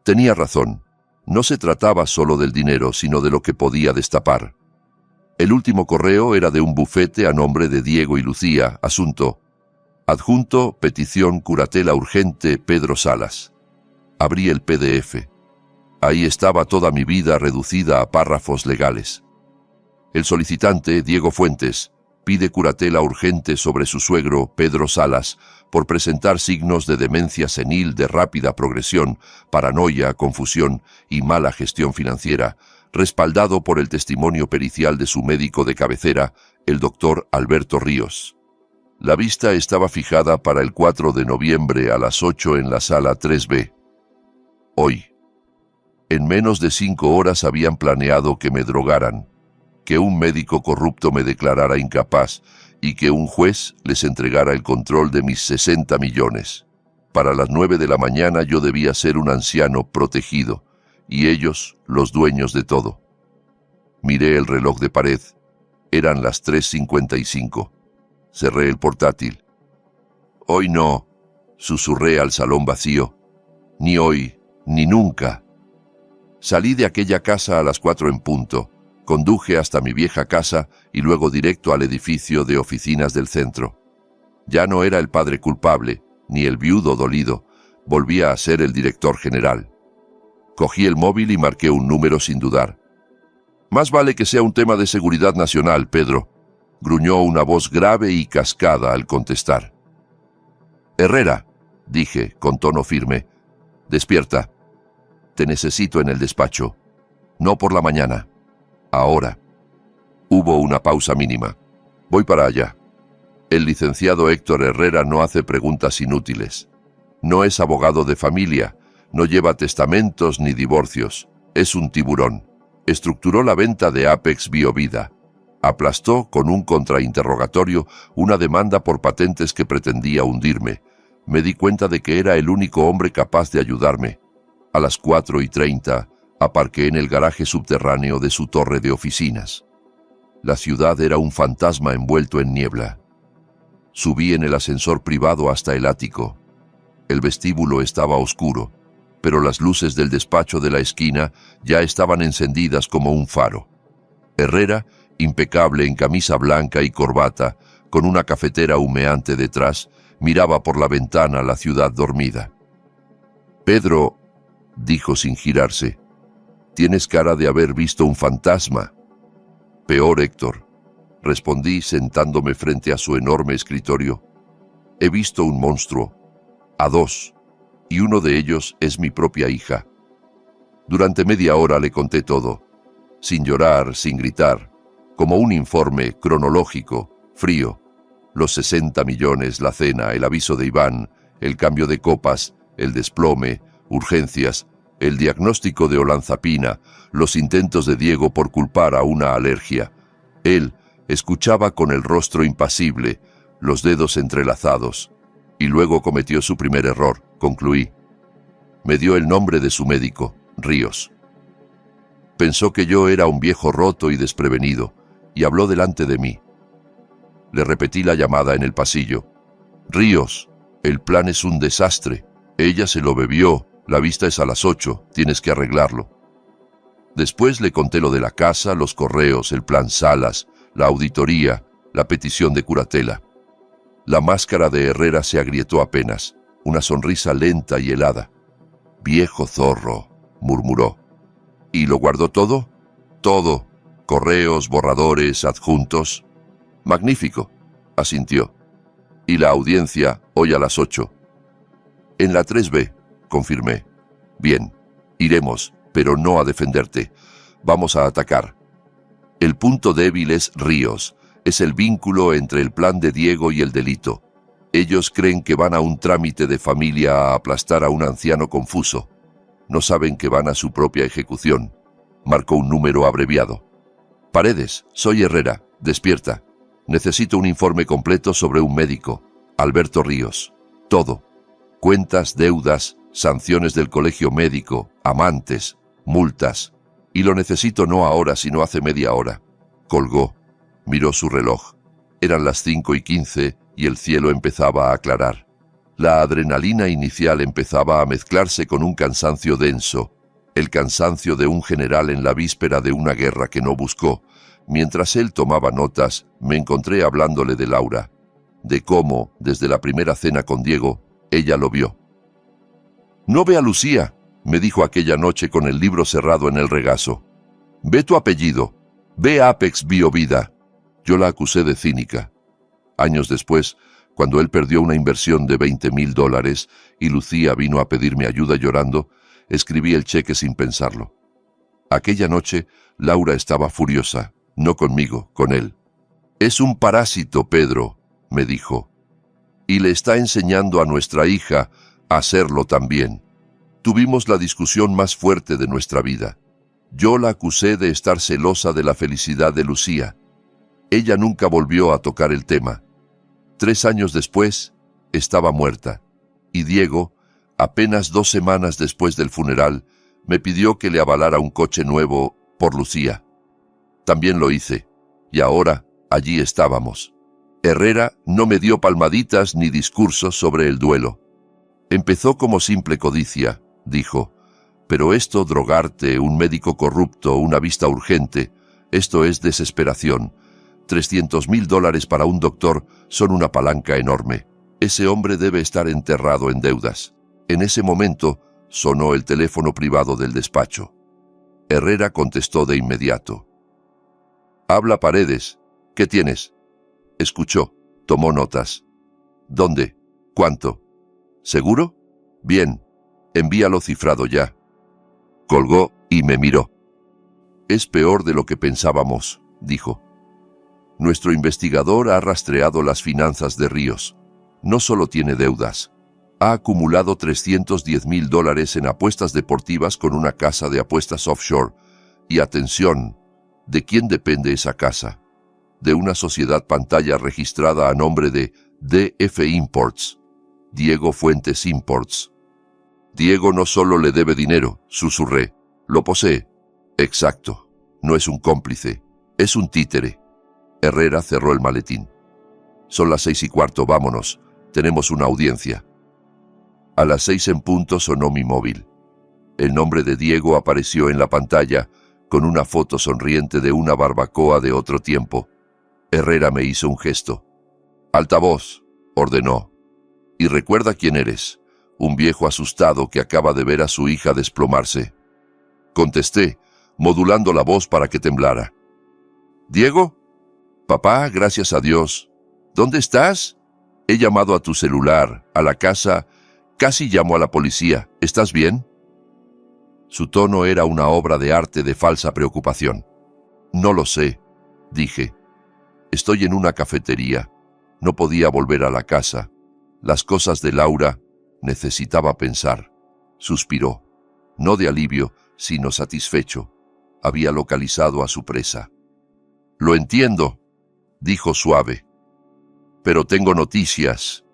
Tenía razón. No se trataba solo del dinero, sino de lo que podía destapar. El último correo era de un bufete a nombre de Diego y Lucía. Asunto. Adjunto, petición curatela urgente, Pedro Salas. Abrí el PDF. Ahí estaba toda mi vida reducida a párrafos legales. El solicitante, Diego Fuentes, pide curatela urgente sobre su suegro, Pedro Salas, por presentar signos de demencia senil de rápida progresión, paranoia, confusión y mala gestión financiera, respaldado por el testimonio pericial de su médico de cabecera, el doctor Alberto Ríos. La vista estaba fijada para el 4 de noviembre a las 8 en la sala 3B. Hoy. En menos de 5 horas habían planeado que me drogaran, que un médico corrupto me declarara incapaz y que un juez les entregara el control de mis 60 millones. Para las 9 de la mañana yo debía ser un anciano protegido, y ellos los dueños de todo. Miré el reloj de pared. Eran las 3:55. Cerré el portátil. Hoy no, susurré al salón vacío. Ni hoy, ni nunca. Salí de aquella casa a las 4 en punto. Conduje hasta mi vieja casa y luego directo al edificio de oficinas del centro. Ya no era el padre culpable, ni el viudo dolido. Volvía a ser el director general. Cogí el móvil y marqué un número sin dudar. Más vale que sea un tema de seguridad nacional, Pedro, gruñó una voz grave y cascada al contestar. Herrera, dije con tono firme, despierta. Te necesito en el despacho. No por la mañana. Ahora. Hubo una pausa mínima. Voy para allá. El licenciado Héctor Herrera no hace preguntas inútiles. No es abogado de familia, no lleva testamentos ni divorcios. Es un tiburón. Estructuró la venta de Apex Biovida. Aplastó con un contrainterrogatorio una demanda por patentes que pretendía hundirme. Me di cuenta de que era el único hombre capaz de ayudarme. A las 4:30 aparqué en el garaje subterráneo de su torre de oficinas. La ciudad era un fantasma envuelto en niebla. Subí en el ascensor privado hasta el ático. El vestíbulo estaba oscuro, pero las luces del despacho de la esquina ya estaban encendidas como un faro. Herrera, impecable en camisa blanca y corbata, con una cafetera humeante detrás, miraba por la ventana la ciudad dormida. Pedro, dijo sin girarse, tienes cara de haber visto un fantasma. Peor, Héctor, respondí sentándome frente a su enorme escritorio. He visto un monstruo, a dos, y uno de ellos es mi propia hija. Durante media hora le conté todo, sin llorar, sin gritar, como un informe cronológico, frío. Los 60 millones, la cena, el aviso de Iván, el cambio de copas, el desplome, urgencias, el diagnóstico de olanzapina, los intentos de Diego por culpar a una alergia. Él escuchaba con el rostro impasible, los dedos entrelazados, y luego cometió su primer error, concluí. Me dio el nombre de su médico, Ríos. Pensó que yo era un viejo roto y desprevenido, y habló delante de mí. Le repetí la llamada en el pasillo. Ríos, el plan es un desastre. Ella se lo bebió, la vista es a las 8, tienes que arreglarlo. Después le conté lo de la casa, los correos, el plan Salas, la auditoría, la petición de curatela. La máscara de Herrera se agrietó apenas, una sonrisa lenta y helada. Viejo zorro, murmuró. ¿Y lo guardó todo? Todo. Correos, borradores, adjuntos. Magnífico. asintió. Y la audiencia hoy a las 8. En la 3B, confirmé. Bien, iremos, pero no a defenderte. Vamos a atacar. El punto débil es Ríos. Es el vínculo entre el plan de Diego y el delito. Ellos creen que van a un trámite de familia a aplastar a un anciano confuso. No saben que van a su propia ejecución. Marcó un número abreviado. Paredes, soy Herrera. Despierta. Necesito un informe completo sobre un médico. Alberto Ríos. Todo. Cuentas, deudas, sanciones del colegio médico, amantes, multas. Y lo necesito no ahora, sino hace media hora. Colgó. Miró su reloj. Eran las 5:15 y el cielo empezaba a aclarar. La adrenalina inicial empezaba a mezclarse con un cansancio denso, el cansancio de un general en la víspera de una guerra que no buscó. Mientras él tomaba notas, me encontré hablándole de Laura, de cómo, desde la primera cena con Diego, ella lo vio. «No ve a Lucía», me dijo aquella noche con el libro cerrado en el regazo. «Ve tu apellido, ve Apex Biovida». Yo la acusé de cínica. Años después, cuando él perdió una inversión de $20,000 y Lucía vino a pedirme ayuda llorando, escribí el cheque sin pensarlo. Aquella noche, Laura estaba furiosa, no conmigo, con él. «Es un parásito, Pedro», me dijo, «y le está enseñando a nuestra hija a hacerlo también». Tuvimos la discusión más fuerte de nuestra vida. Yo la acusé de estar celosa de la felicidad de Lucía. Ella nunca volvió a tocar el tema. 3 años después, estaba muerta, y Diego, apenas 2 semanas después del funeral, me pidió que le avalara un coche nuevo por Lucía. También lo hice, y ahora allí estábamos. Herrera no me dio palmaditas ni discursos sobre el duelo. Empezó como simple codicia, dijo, pero esto, drogarte, un médico corrupto, una vista urgente, esto es desesperación. $300,000 para un doctor son una palanca enorme. Ese hombre debe estar enterrado en deudas. En ese momento sonó el teléfono privado del despacho. Herrera contestó de inmediato. «Habla Paredes. ¿Qué tienes?» Escuchó, tomó notas. «¿Dónde? ¿Cuánto? ¿Seguro? Bien, envíalo cifrado ya». Colgó y me miró. «Es peor de lo que pensábamos», dijo. «Nuestro investigador ha rastreado las finanzas de Ríos. No solo tiene deudas. Ha acumulado $310,000 en apuestas deportivas con una casa de apuestas offshore. Y atención, ¿de quién depende esa casa? De una sociedad pantalla registrada a nombre de DF Imports, Diego Fuentes Imports. Diego no solo le debe dinero», susurré. «Lo posee». «Exacto. No es un cómplice. Es un títere». Herrera cerró el maletín. «Son las 6:15, vámonos. Tenemos una audiencia». A las 6 en punto sonó mi móvil. El nombre de Diego apareció en la pantalla, con una foto sonriente de una barbacoa de otro tiempo. Herrera me hizo un gesto. «Altavoz», ordenó. «Y recuerda quién eres, un viejo asustado que acaba de ver a su hija desplomarse». Contesté, modulando la voz para que temblara. «¿Diego? Papá, gracias a Dios. ¿Dónde estás? He llamado a tu celular, a la casa, casi llamo a la policía. ¿Estás bien?» Su tono era una obra de arte de falsa preocupación. «No lo sé», dije. «Estoy en una cafetería. No podía volver a la casa. Las cosas de Laura, necesitaba pensar». Suspiró, no de alivio, sino satisfecho. Había localizado a su presa. «Lo entiendo», dijo suave. «Pero tengo noticias.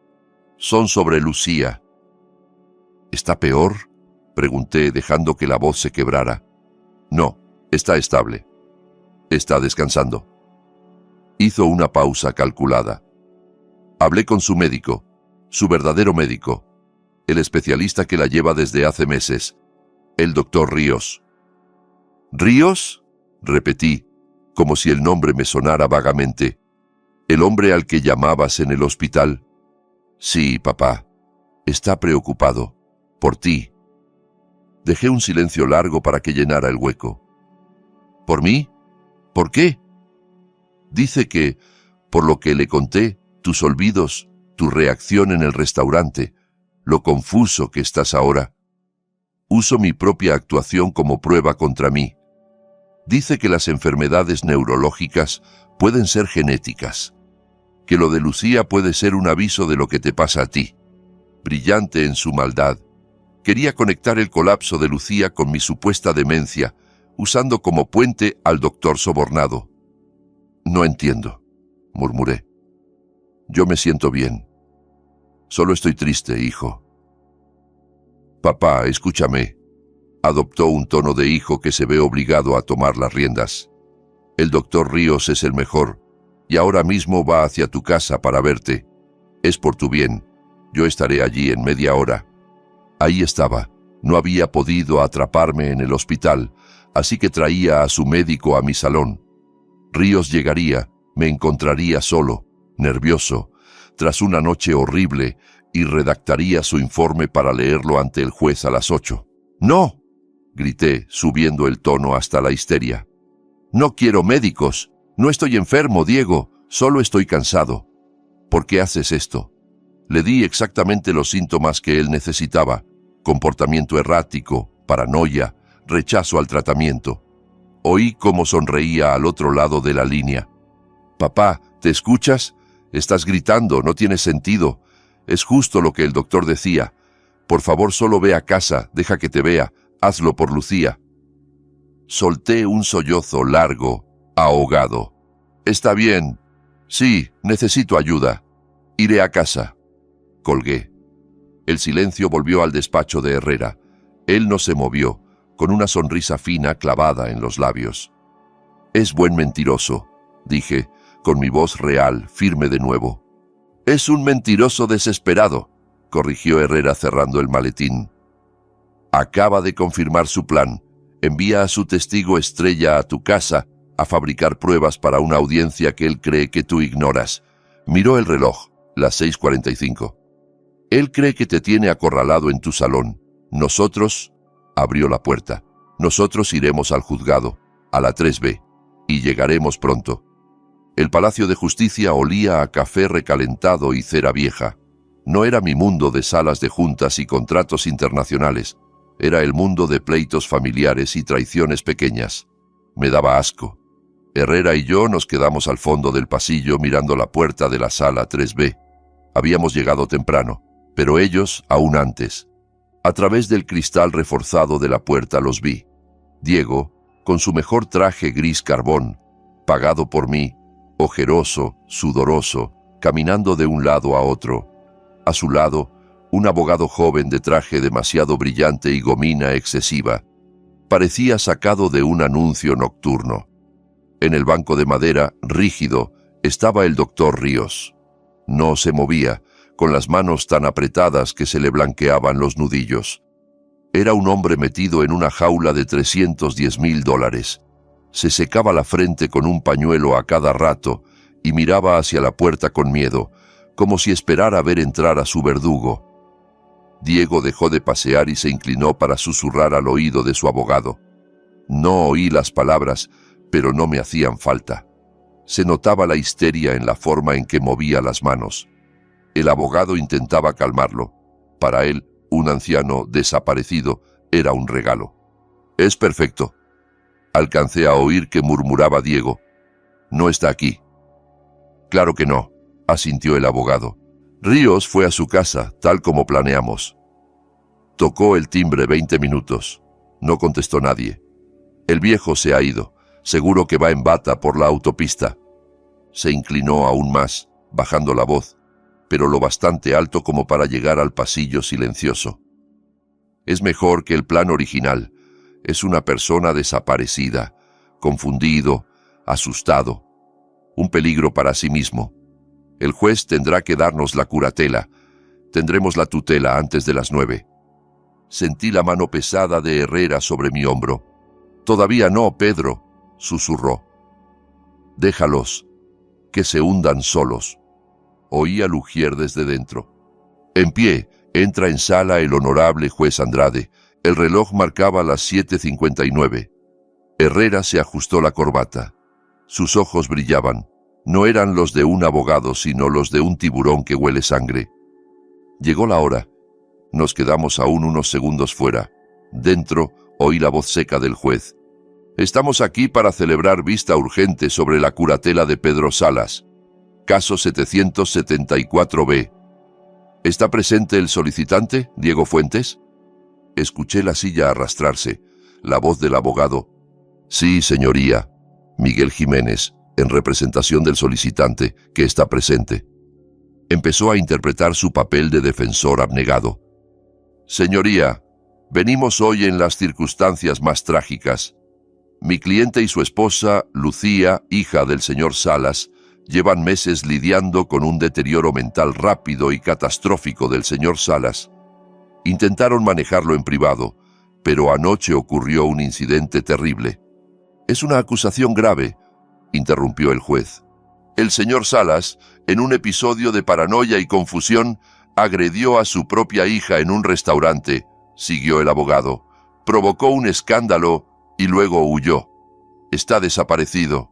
Son sobre Lucía». «¿Está peor?», pregunté, dejando que la voz se quebrara. «No, está estable. Está descansando». Hizo una pausa calculada. «Hablé con su médico, su verdadero médico, el especialista que la lleva desde hace meses, el doctor Ríos». «¿Ríos?», repetí, como si el nombre me sonara vagamente. «¿El hombre al que llamabas en el hospital?» «Sí, papá. Está preocupado. Por ti». Dejé un silencio largo para que llenara el hueco. «¿Por mí? ¿Por qué?» «Dice que, por lo que le conté, tus olvidos, tu reacción en el restaurante, lo confuso que estás ahora. Uso mi propia actuación como prueba contra mí. Dice que las enfermedades neurológicas pueden ser genéticas, que lo de Lucía puede ser un aviso de lo que te pasa a ti. Brillante en su maldad, quería conectar el colapso de Lucía con mi supuesta demencia, usando como puente al doctor sobornado. No entiendo, murmuré. Yo me siento bien. Solo estoy triste, hijo. Papá, escúchame. Adoptó un tono de hijo que se ve obligado a tomar las riendas. El doctor Ríos es el mejor, y ahora mismo va hacia tu casa para verte. Es por tu bien. Yo estaré allí en media hora. Ahí estaba. No había podido atraparme en el hospital, así que traía a su médico a mi salón. Ríos llegaría, me encontraría solo, nervioso, tras una noche horrible, y redactaría su informe para leerlo ante el juez a las 8. ¡No!, grité, subiendo el tono hasta la histeria. «No quiero médicos. No estoy enfermo, Diego. Solo estoy cansado». «¿Por qué haces esto?» Le di exactamente los síntomas que él necesitaba: comportamiento errático, paranoia, rechazo al tratamiento. Oí cómo sonreía al otro lado de la línea. «Papá, ¿te escuchas? Estás gritando, no tiene sentido. Es justo lo que el doctor decía. Por favor, solo ve a casa, deja que te vea. Hazlo por Lucía». Solté un sollozo largo, ahogado. «Está bien. Sí, necesito ayuda. Iré a casa». Colgué. El silencio volvió al despacho de Herrera. Él no se movió, con una sonrisa fina clavada en los labios. «Es buen mentiroso», dije, con mi voz real, firme de nuevo. «Es un mentiroso desesperado», corrigió Herrera cerrando el maletín. «Acaba de confirmar su plan. Envía a su testigo estrella a tu casa a fabricar pruebas para una audiencia que él cree que tú ignoras». Miró el reloj, las 6:45. «Él cree que te tiene acorralado en tu salón. Nosotros», abrió la puerta, «nosotros iremos al juzgado, a la 3B, y llegaremos pronto». El Palacio de Justicia olía a café recalentado y cera vieja. No era mi mundo de salas de juntas y contratos internacionales. Era el mundo de pleitos familiares y traiciones pequeñas. Me daba asco. Herrera y yo nos quedamos al fondo del pasillo mirando la puerta de la sala 3B. Habíamos llegado temprano, pero ellos aún antes. A través del cristal reforzado de la puerta los vi. Diego, con su mejor traje gris carbón, pagado por mí, ojeroso, sudoroso, caminando de un lado a otro. A su lado, un abogado joven de traje demasiado brillante y gomina excesiva. Parecía sacado de un anuncio nocturno. En el banco de madera, rígido, estaba el doctor Ríos. No se movía, con las manos tan apretadas que se le blanqueaban los nudillos. Era un hombre metido en una jaula de $310,000. Se secaba la frente con un pañuelo a cada rato y miraba hacia la puerta con miedo, como si esperara ver entrar a su verdugo. Diego dejó de pasear y se inclinó para susurrar al oído de su abogado. No oí las palabras, pero no me hacían falta. Se notaba la histeria en la forma en que movía las manos. El abogado intentaba calmarlo. Para él, un anciano desaparecido era un regalo. «Es perfecto». Alcancé a oír que murmuraba Diego. «No está aquí». «Claro que no», asintió el abogado. «Ríos fue a su casa, tal como planeamos». Tocó el timbre 20 minutos. No contestó nadie. «El viejo se ha ido. Seguro que va en bata por la autopista». Se inclinó aún más, bajando la voz, pero lo bastante alto como para llegar al pasillo silencioso. «Es mejor que el plan original. Es una persona desaparecida, confundido, asustado. Un peligro para sí mismo. El juez tendrá que darnos la curatela. Tendremos la tutela antes de las 9. Sentí la mano pesada de Herrera sobre mi hombro. «Todavía no, Pedro», susurró. «Déjalos, que se hundan solos». Oí a Lugier desde dentro. En pie, entra en sala el honorable juez Andrade. El reloj marcaba las 7:59. Herrera se ajustó la corbata. Sus ojos brillaban. No eran los de un abogado, sino los de un tiburón que huele sangre. Llegó la hora. Nos quedamos aún unos segundos fuera. Dentro, oí la voz seca del juez. Estamos aquí para celebrar vista urgente sobre la curatela de Pedro Salas. Caso 774B. ¿Está presente el solicitante, Diego Fuentes? Escuché la silla arrastrarse. La voz del abogado. Sí, señoría. Miguel Jiménez, en representación del solicitante, que está presente. Empezó a interpretar su papel de defensor abnegado. Señoría, venimos hoy en las circunstancias más trágicas. Mi cliente y su esposa, Lucía, hija del señor Salas, llevan meses lidiando con un deterioro mental rápido y catastrófico del señor Salas. Intentaron manejarlo en privado, pero anoche ocurrió un incidente terrible. Es una acusación grave, interrumpió el juez. El señor Salas, en un episodio de paranoia y confusión, agredió a su propia hija en un restaurante, siguió el abogado. Provocó un escándalo y luego huyó. Está desaparecido.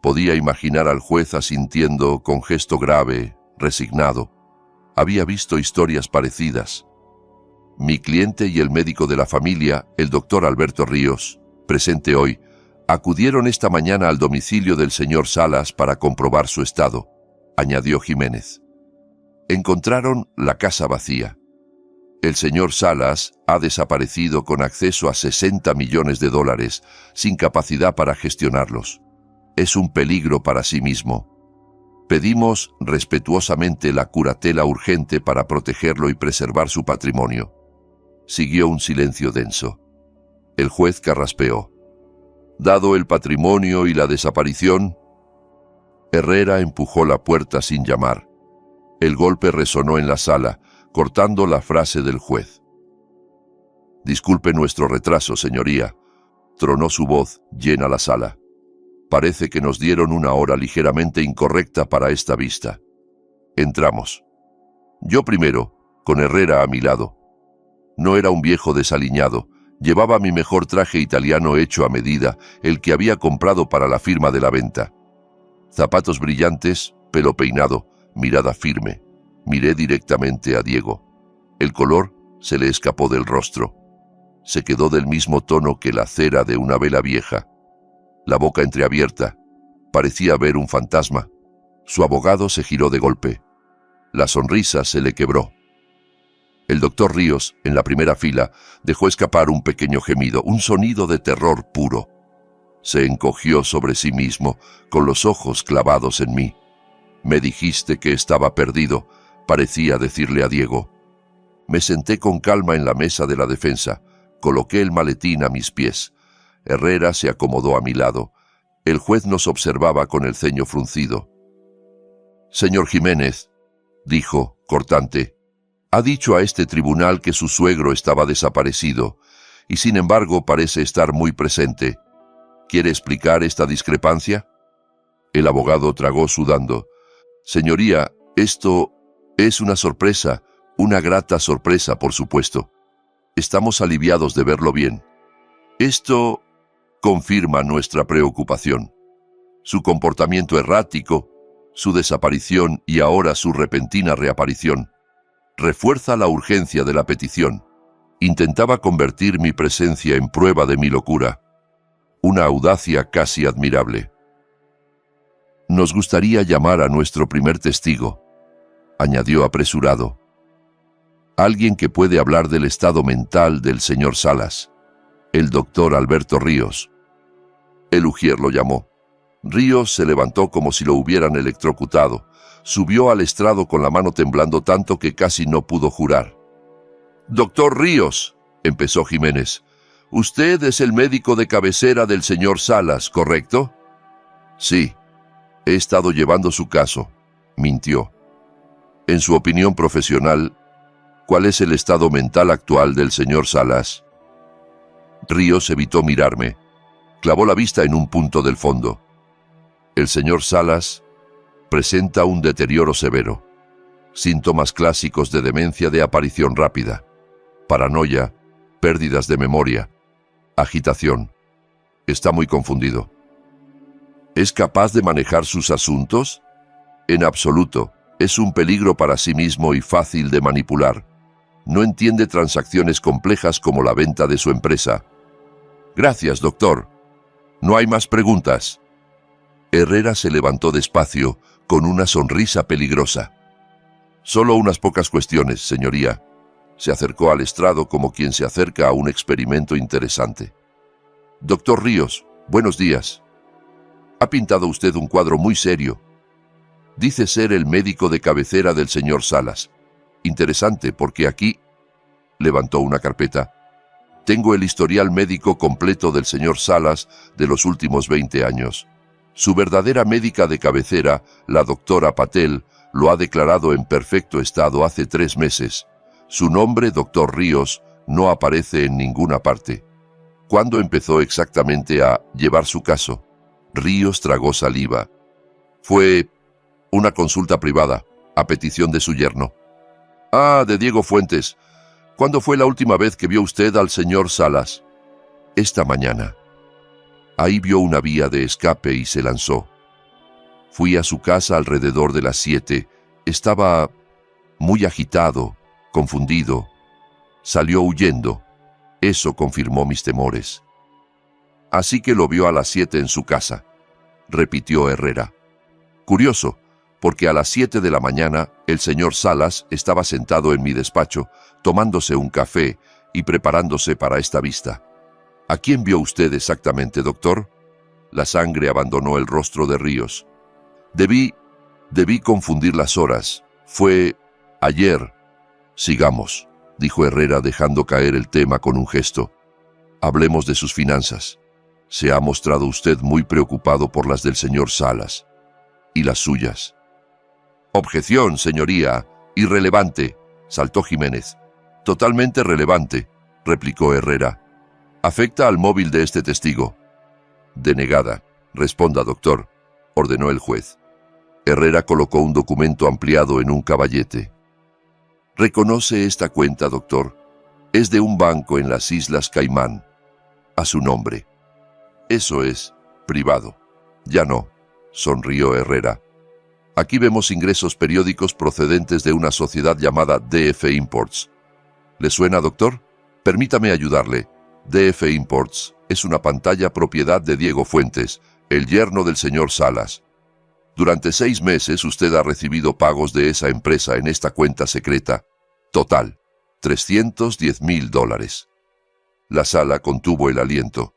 Podía imaginar al juez asintiendo con gesto grave, resignado. Había visto historias parecidas. Mi cliente y el médico de la familia, el doctor Alberto Ríos, presente hoy, acudieron esta mañana al domicilio del señor Salas para comprobar su estado, añadió Jiménez. Encontraron la casa vacía. El señor Salas ha desaparecido con acceso a 60 millones de dólares, sin capacidad para gestionarlos. Es un peligro para sí mismo. Pedimos respetuosamente la curatela urgente para protegerlo y preservar su patrimonio. Siguió un silencio denso. El juez carraspeó. Dado el patrimonio y la desaparición, Herrera empujó la puerta sin llamar. El golpe resonó en la sala, cortando la frase del juez. Disculpe nuestro retraso, señoría. Tronó su voz, llena la sala. Parece que nos dieron una hora ligeramente incorrecta para esta vista. Entramos. Yo primero, con Herrera a mi lado. No era un viejo desaliñado. Llevaba mi mejor traje italiano hecho a medida, el que había comprado para la firma de la venta. Zapatos brillantes, pelo peinado, mirada firme. Miré directamente a Diego. El color se le escapó del rostro. Se quedó del mismo tono que la cera de una vela vieja. La boca entreabierta. Parecía ver un fantasma. Su abogado se giró de golpe. La sonrisa se le quebró. El doctor Ríos, en la primera fila, dejó escapar un pequeño gemido, un sonido de terror puro. Se encogió sobre sí mismo, con los ojos clavados en mí. Me dijiste que estaba perdido, parecía decirle a Diego. Me senté con calma en la mesa de la defensa, coloqué el maletín a mis pies. Herrera se acomodó a mi lado. El juez nos observaba con el ceño fruncido. Señor Jiménez, dijo, cortante, ha dicho a este tribunal que su suegro estaba desaparecido, y sin embargo parece estar muy presente. ¿Quiere explicar esta discrepancia? El abogado tragó sudando. Señoría, esto es una sorpresa, una grata sorpresa, por supuesto. Estamos aliviados de verlo bien. Esto confirma nuestra preocupación. Su comportamiento errático, su desaparición y ahora su repentina reaparición, refuerza la urgencia de la petición. Intentaba convertir mi presencia en prueba de mi locura. Una audacia casi admirable. Nos gustaría llamar a nuestro primer testigo, añadió apresurado. Alguien que puede hablar del estado mental del señor Salas, el doctor Alberto Ríos. El ujier lo llamó. Ríos se levantó como si lo hubieran electrocutado. Subió al estrado con la mano temblando tanto que casi no pudo jurar. «Doctor Ríos», empezó Jiménez, «usted es el médico de cabecera del señor Salas, ¿correcto?» «Sí, he estado llevando su caso», mintió. «En su opinión profesional, ¿cuál es el estado mental actual del señor Salas?» Ríos evitó mirarme. Clavó la vista en un punto del fondo. El señor Salas presenta un deterioro severo. Síntomas clásicos de demencia de aparición rápida. Paranoia, pérdidas de memoria, agitación. Está muy confundido. ¿Es capaz de manejar sus asuntos? En absoluto. Es un peligro para sí mismo y fácil de manipular. No entiende transacciones complejas como la venta de su empresa. Gracias, doctor. No hay más preguntas. Herrera se levantó despacio, con una sonrisa peligrosa. Solo unas pocas cuestiones, señoría. Se acercó al estrado como quien se acerca a un experimento interesante. Doctor Ríos, buenos días. Ha pintado usted un cuadro muy serio. Dice ser el médico de cabecera del señor Salas. Interesante, porque aquí... Levantó una carpeta. Tengo el historial médico completo del señor Salas de los últimos 20 años. Su verdadera médica de cabecera, la doctora Patel, lo ha declarado en perfecto estado hace 3 meses. Su nombre, doctor Ríos, no aparece en ninguna parte. ¿Cuándo empezó exactamente a llevar su caso? Ríos tragó saliva. Fue una consulta privada, a petición de su yerno. Ah, de Diego Fuentes. ¿Cuándo fue la última vez que vio usted al señor Salas? Esta mañana. Ahí vio una vía de escape y se lanzó. Fui a su casa alrededor de las 7. Estaba muy agitado, confundido. Salió huyendo. Eso confirmó mis temores. Así que lo vio a las 7 en su casa, repitió Herrera. Curioso, porque a las 7 de la mañana el señor Salas estaba sentado en mi despacho, tomándose un café y preparándose para esta vista. ¿A quién vio usted exactamente, doctor? La sangre abandonó el rostro de Ríos. Debí confundir las horas. Fue ayer. Sigamos, dijo Herrera dejando caer el tema con un gesto. Hablemos de sus finanzas. Se ha mostrado usted muy preocupado por las del señor Salas. ¿Y las suyas? Objeción, señoría. Irrelevante, saltó Jiménez. Totalmente relevante, replicó Herrera. Afecta al móvil de este testigo. Denegada. Responda, doctor, ordenó el juez. Herrera colocó un documento ampliado en un caballete. ¿Reconoce esta cuenta, doctor? Es de un banco en las Islas Caimán. A su nombre. Eso es privado. Ya no, sonrió Herrera. Aquí vemos ingresos periódicos procedentes de una sociedad llamada DF Imports. ¿Le suena, doctor? Permítame ayudarle. DF Imports es una pantalla propiedad de Diego Fuentes, el yerno del señor Salas. Durante 6 meses usted ha recibido pagos de esa empresa en esta cuenta secreta. Total, $310,000. La sala contuvo el aliento.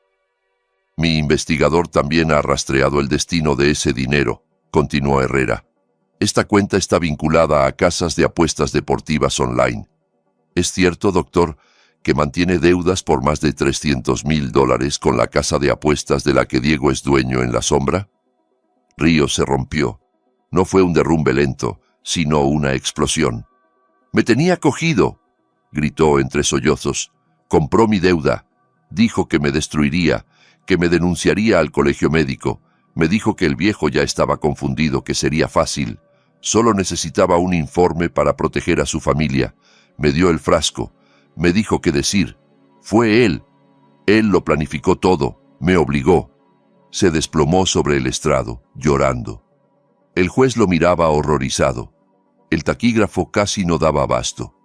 Mi investigador también ha rastreado el destino de ese dinero, continuó Herrera. Esta cuenta está vinculada a casas de apuestas deportivas online. ¿Es cierto, doctor, que mantiene deudas por más de $300,000 con la casa de apuestas de la que Diego es dueño en la sombra? Ríos se rompió. No fue un derrumbe lento, sino una explosión. «¡Me tenía cogido!», gritó entre sollozos. «Compró mi deuda. Dijo que me destruiría, que me denunciaría al colegio médico. Me dijo que el viejo ya estaba confundido, que sería fácil. Solo necesitaba un informe para proteger a su familia. Me dio el frasco. Me dijo qué decir. Fue él. Él lo planificó todo. Me obligó». Se desplomó sobre el estrado, llorando. El juez lo miraba horrorizado. El taquígrafo casi no daba abasto.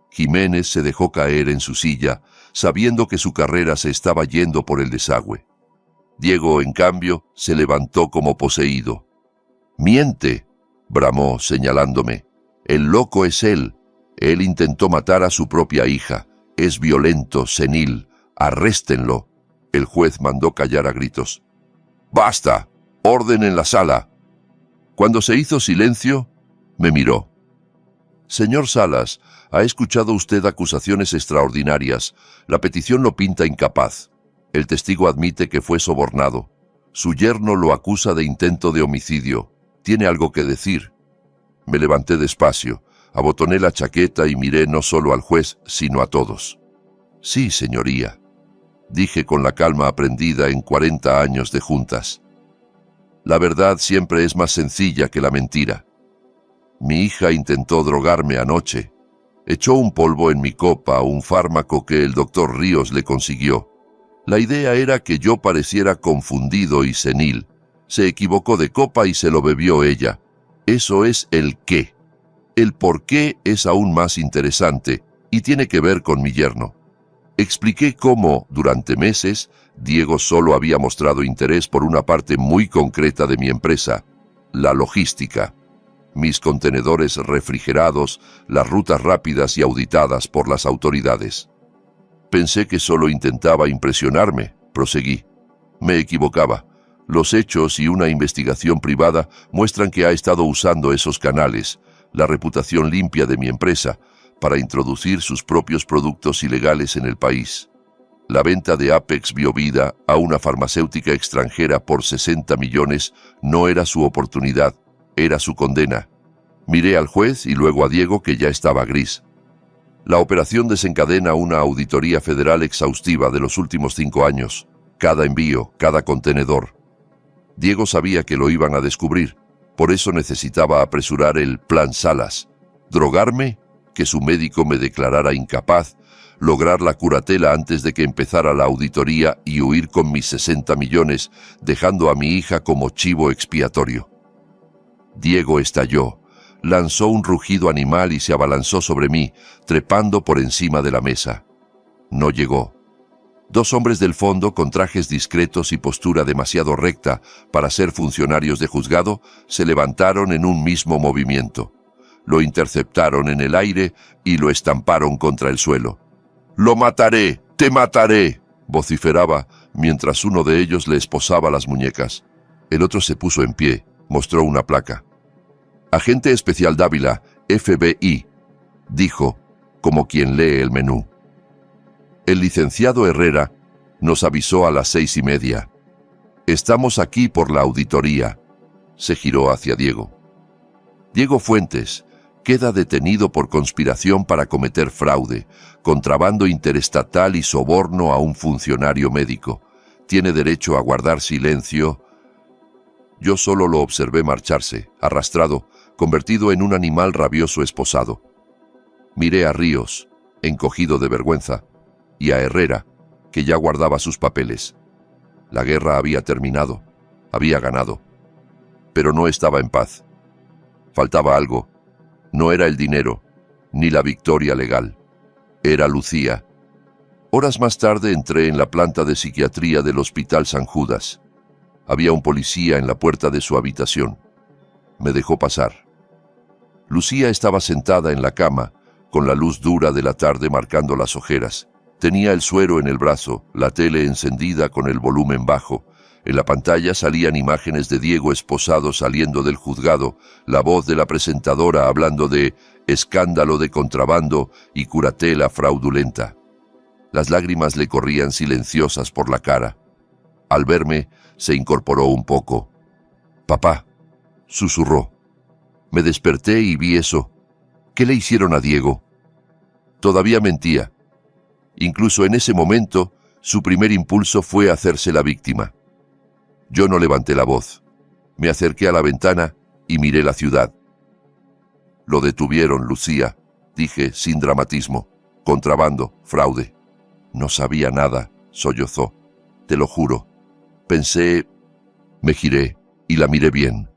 Jiménez se dejó caer en su silla, sabiendo que su carrera se estaba yendo por el desagüe. Diego, en cambio, se levantó como poseído. «¡Miente!», bramó, señalándome. «El loco es él. Él intentó matar a su propia hija. Es violento, senil. Arréstenlo». El juez mandó callar a gritos. «¡Basta! ¡Orden en la sala!». Cuando se hizo silencio, me miró. «Señor Salas, ha escuchado usted acusaciones extraordinarias. La petición lo pinta incapaz. El testigo admite que fue sobornado. Su yerno lo acusa de intento de homicidio. ¿Tiene algo que decir?». Me levanté despacio, abotoné la chaqueta y miré no solo al juez, sino a todos. «Sí, señoría», dije con la calma aprendida en 40 años de juntas. «La verdad siempre es más sencilla que la mentira. Mi hija intentó drogarme anoche. Echó un polvo en mi copa, un fármaco que el doctor Ríos le consiguió. La idea era que yo pareciera confundido y senil. Se equivocó de copa y se lo bebió ella. Eso es el qué. El por qué es aún más interesante y tiene que ver con mi yerno. Expliqué cómo, durante meses, Diego solo había mostrado interés por una parte muy concreta de mi empresa, la logística. Mis contenedores refrigerados, las rutas rápidas y auditadas por las autoridades. Pensé que solo intentaba impresionarme, proseguí. Me equivocaba. Los hechos y una investigación privada muestran que ha estado usando esos canales, la reputación limpia de mi empresa, para introducir sus propios productos ilegales en el país. La venta de Apex Biovida a una farmacéutica extranjera por 60 millones no era su oportunidad, era su condena. Miré al juez y luego a Diego, que ya estaba gris. La operación desencadena una auditoría federal exhaustiva de los últimos 5 años, cada envío, cada contenedor. Diego sabía que lo iban a descubrir, por eso necesitaba apresurar el plan Salas, drogarme, que su médico me declarara incapaz, lograr la curatela antes de que empezara la auditoría y huir con mis 60 millones, dejando a mi hija como chivo expiatorio. Diego estalló, lanzó un rugido animal y se abalanzó sobre mí, trepando por encima de la mesa. No llegó. 2 hombres del fondo, con trajes discretos y postura demasiado recta para ser funcionarios de juzgado, se levantaron en un mismo movimiento. Lo interceptaron en el aire y lo estamparon contra el suelo. «¡Lo mataré! ¡Te mataré!», vociferaba, mientras uno de ellos le esposaba las muñecas. El otro se puso en pie, mostró una placa. «Agente especial Dávila, FBI», dijo, como quien lee el menú. El licenciado Herrera nos avisó a las 6:30. «Estamos aquí por la auditoría». Se giró hacia Diego. «Diego Fuentes queda detenido por conspiración para cometer fraude, contrabando interestatal y soborno a un funcionario médico. Tiene derecho a guardar silencio». Yo solo lo observé marcharse, arrastrado, convertido en un animal rabioso esposado. Miré a Ríos, encogido de vergüenza, y a Herrera, que ya guardaba sus papeles. La guerra había terminado, había ganado, pero no estaba en paz. Faltaba algo. No era el dinero, ni la victoria legal. Era Lucía. Horas más tarde entré en la planta de psiquiatría del Hospital San Judas. Había un policía en la puerta de su habitación. Me dejó pasar. Lucía estaba sentada en la cama, con la luz dura de la tarde marcando las ojeras. Tenía el suero en el brazo, la tele encendida con el volumen bajo. En la pantalla salían imágenes de Diego esposado saliendo del juzgado, la voz de la presentadora hablando de escándalo de contrabando y curatela fraudulenta. Las lágrimas le corrían silenciosas por la cara. Al verme, se incorporó un poco. «Papá», susurró. Me desperté y vi eso. ¿Qué le hicieron a Diego? Todavía mentía. Incluso en ese momento, su primer impulso fue hacerse la víctima. Yo no levanté la voz. Me acerqué a la ventana y miré la ciudad. «Lo detuvieron, Lucía», dije sin dramatismo. «Contrabando, fraude». «No sabía nada», sollozó. «Te lo juro. Pensé...». Me giré y la miré bien.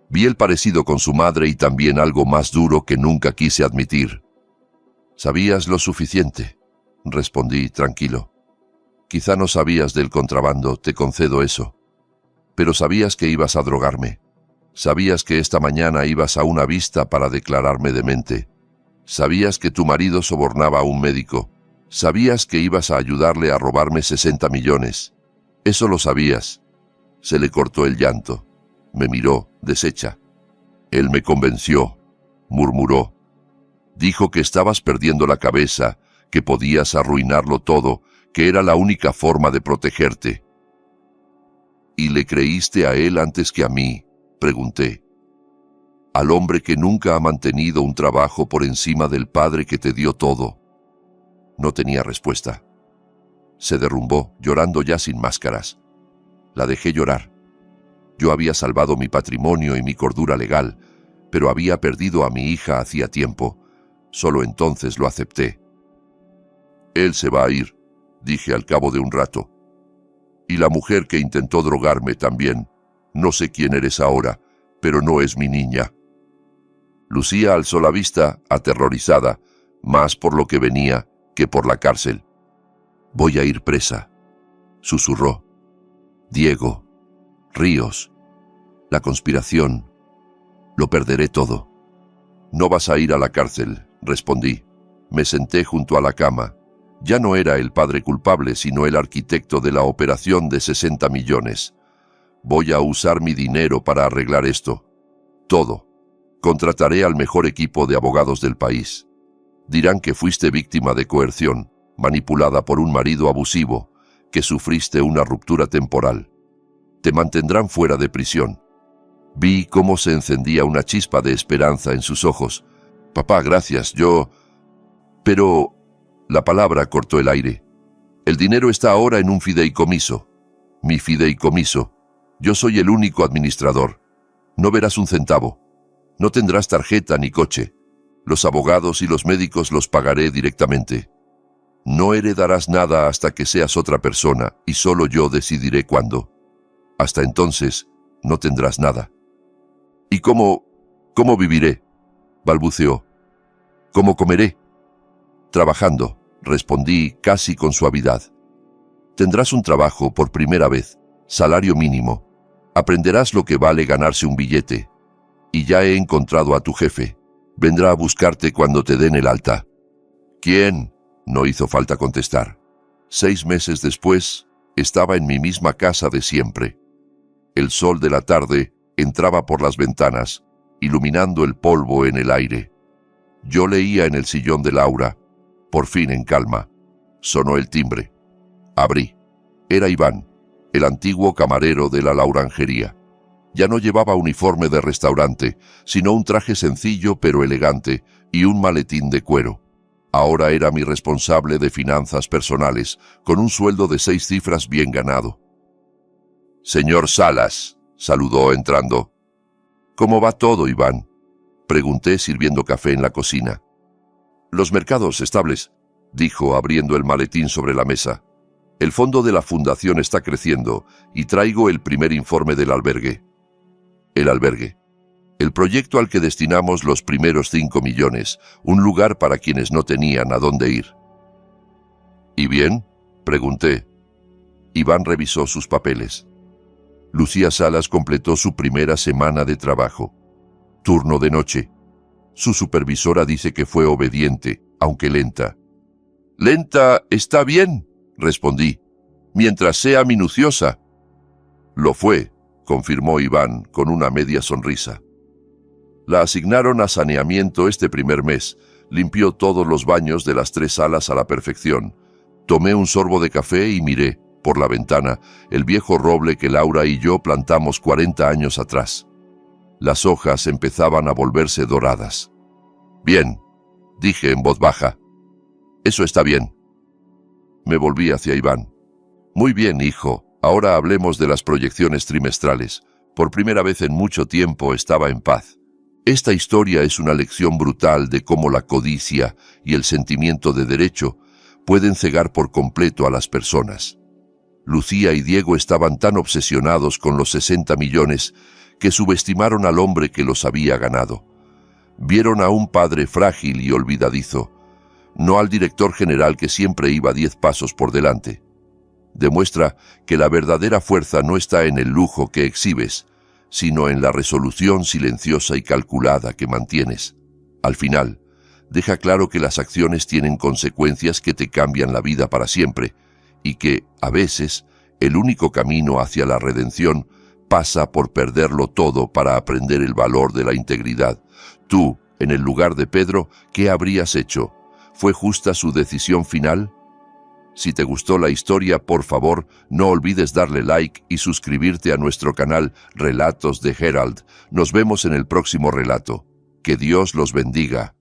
Vi el parecido con su madre y también algo más duro que nunca quise admitir. «¿Sabías lo suficiente?», respondí tranquilo. «Quizá no sabías del contrabando, te concedo eso. Pero sabías que ibas a drogarme. Sabías que esta mañana ibas a una vista para declararme demente. Sabías que tu marido sobornaba a un médico. Sabías que ibas a ayudarle a robarme 60 millones. Eso lo sabías». Se le cortó el llanto. Me miró, deshecha. «Él me convenció», murmuró. «Dijo que estabas perdiendo la cabeza, que podías arruinarlo todo, que era la única forma de protegerte». «¿Y le creíste a él antes que a mí?», pregunté. «Al hombre que nunca ha mantenido un trabajo por encima del padre que te dio todo». No tenía respuesta. Se derrumbó, llorando ya sin máscaras. La dejé llorar. Yo había salvado mi patrimonio y mi cordura legal, pero había perdido a mi hija hacía tiempo. Solo entonces lo acepté. «Él se va a ir», dije al cabo de un rato. «Y la mujer que intentó drogarme también. No sé quién eres ahora, pero no es mi niña». Lucía alzó la vista, aterrorizada, más por lo que venía que por la cárcel. «Voy a ir presa», susurró. «Diego, Ríos, la conspiración, lo perderé todo». «No vas a ir a la cárcel», respondí. Me senté junto a la cama. Ya no era el padre culpable, sino el arquitecto de la operación de 60 millones. Voy a usar mi dinero para arreglar esto. Todo. Contrataré al mejor equipo de abogados del país. Dirán que fuiste víctima de coerción, manipulada por un marido abusivo, que sufriste una ruptura temporal. Te mantendrán fuera de prisión. Vi cómo se encendía una chispa de esperanza en sus ojos. «Papá, gracias, yo...» Pero la palabra cortó el aire. «El dinero está ahora en un fideicomiso. Mi fideicomiso. Yo soy el único administrador. No verás un centavo. No tendrás tarjeta ni coche. Los abogados y los médicos los pagaré directamente. No heredarás nada hasta que seas otra persona, y solo yo decidiré cuándo. Hasta entonces, no tendrás nada». «¿Y cómo viviré?», balbuceó. «¿Cómo comeré?». «Trabajando», respondí casi con suavidad. «Tendrás un trabajo por primera vez, salario mínimo. Aprenderás lo que vale ganarse un billete. Y ya he encontrado a tu jefe. Vendrá a buscarte cuando te den el alta». «¿Quién?», no hizo falta contestar. 6 meses después, estaba en mi misma casa de siempre. El sol de la tarde entraba por las ventanas, iluminando el polvo en el aire. Yo leía en el sillón de Laura. Por fin, en calma, sonó el timbre. Abrí. Era Iván, el antiguo camarero de la laurangería. Ya no llevaba uniforme de restaurante, sino un traje sencillo pero elegante y un maletín de cuero. Ahora era mi responsable de finanzas personales, con un sueldo de 6 cifras bien ganado. «Señor Salas», saludó entrando. «¿Cómo va todo, Iván?», pregunté sirviendo café en la cocina. «Los mercados estables», dijo abriendo el maletín sobre la mesa. «El fondo de la fundación está creciendo y traigo el primer informe del albergue». El albergue. El proyecto al que destinamos los primeros 5 millones, un lugar para quienes no tenían a dónde ir. «¿Y bien?», pregunté. Iván revisó sus papeles. Lucía Salas completó su primera semana de trabajo. Turno de noche. Su supervisora dice que fue obediente, aunque lenta. «Lenta está bien», respondí, «mientras sea minuciosa». «Lo fue», confirmó Iván con una media sonrisa. La asignaron a saneamiento este primer mes. Limpió todos los baños de las 3 salas a la perfección. Tomé un sorbo de café y miré, por la ventana, el viejo roble que Laura y yo plantamos 40 años atrás. Las hojas empezaban a volverse doradas. «Bien», dije en voz baja. «Eso está bien». Me volví hacia Iván. «Muy bien, hijo. Ahora hablemos de las proyecciones trimestrales. Por primera vez en mucho tiempo estaba en paz. Esta historia es una lección brutal de cómo la codicia y el sentimiento de derecho pueden cegar por completo a las personas. Lucía y Diego estaban tan obsesionados con los 60 millones que subestimaron al hombre que los había ganado. Vieron a un padre frágil y olvidadizo, no al director general que siempre iba 10 pasos por delante. Demuestra que la verdadera fuerza no está en el lujo que exhibes, sino en la resolución silenciosa y calculada que mantienes. Al final, deja claro que las acciones tienen consecuencias que te cambian la vida para siempre, y que, a veces, el único camino hacia la redención pasa por perderlo todo para aprender el valor de la integridad. Tú, en el lugar de Pedro, ¿qué habrías hecho? ¿Fue justa su decisión final? Si te gustó la historia, por favor, no olvides darle like y suscribirte a nuestro canal Relatos de Herald. Nos vemos en el próximo relato. Que Dios los bendiga.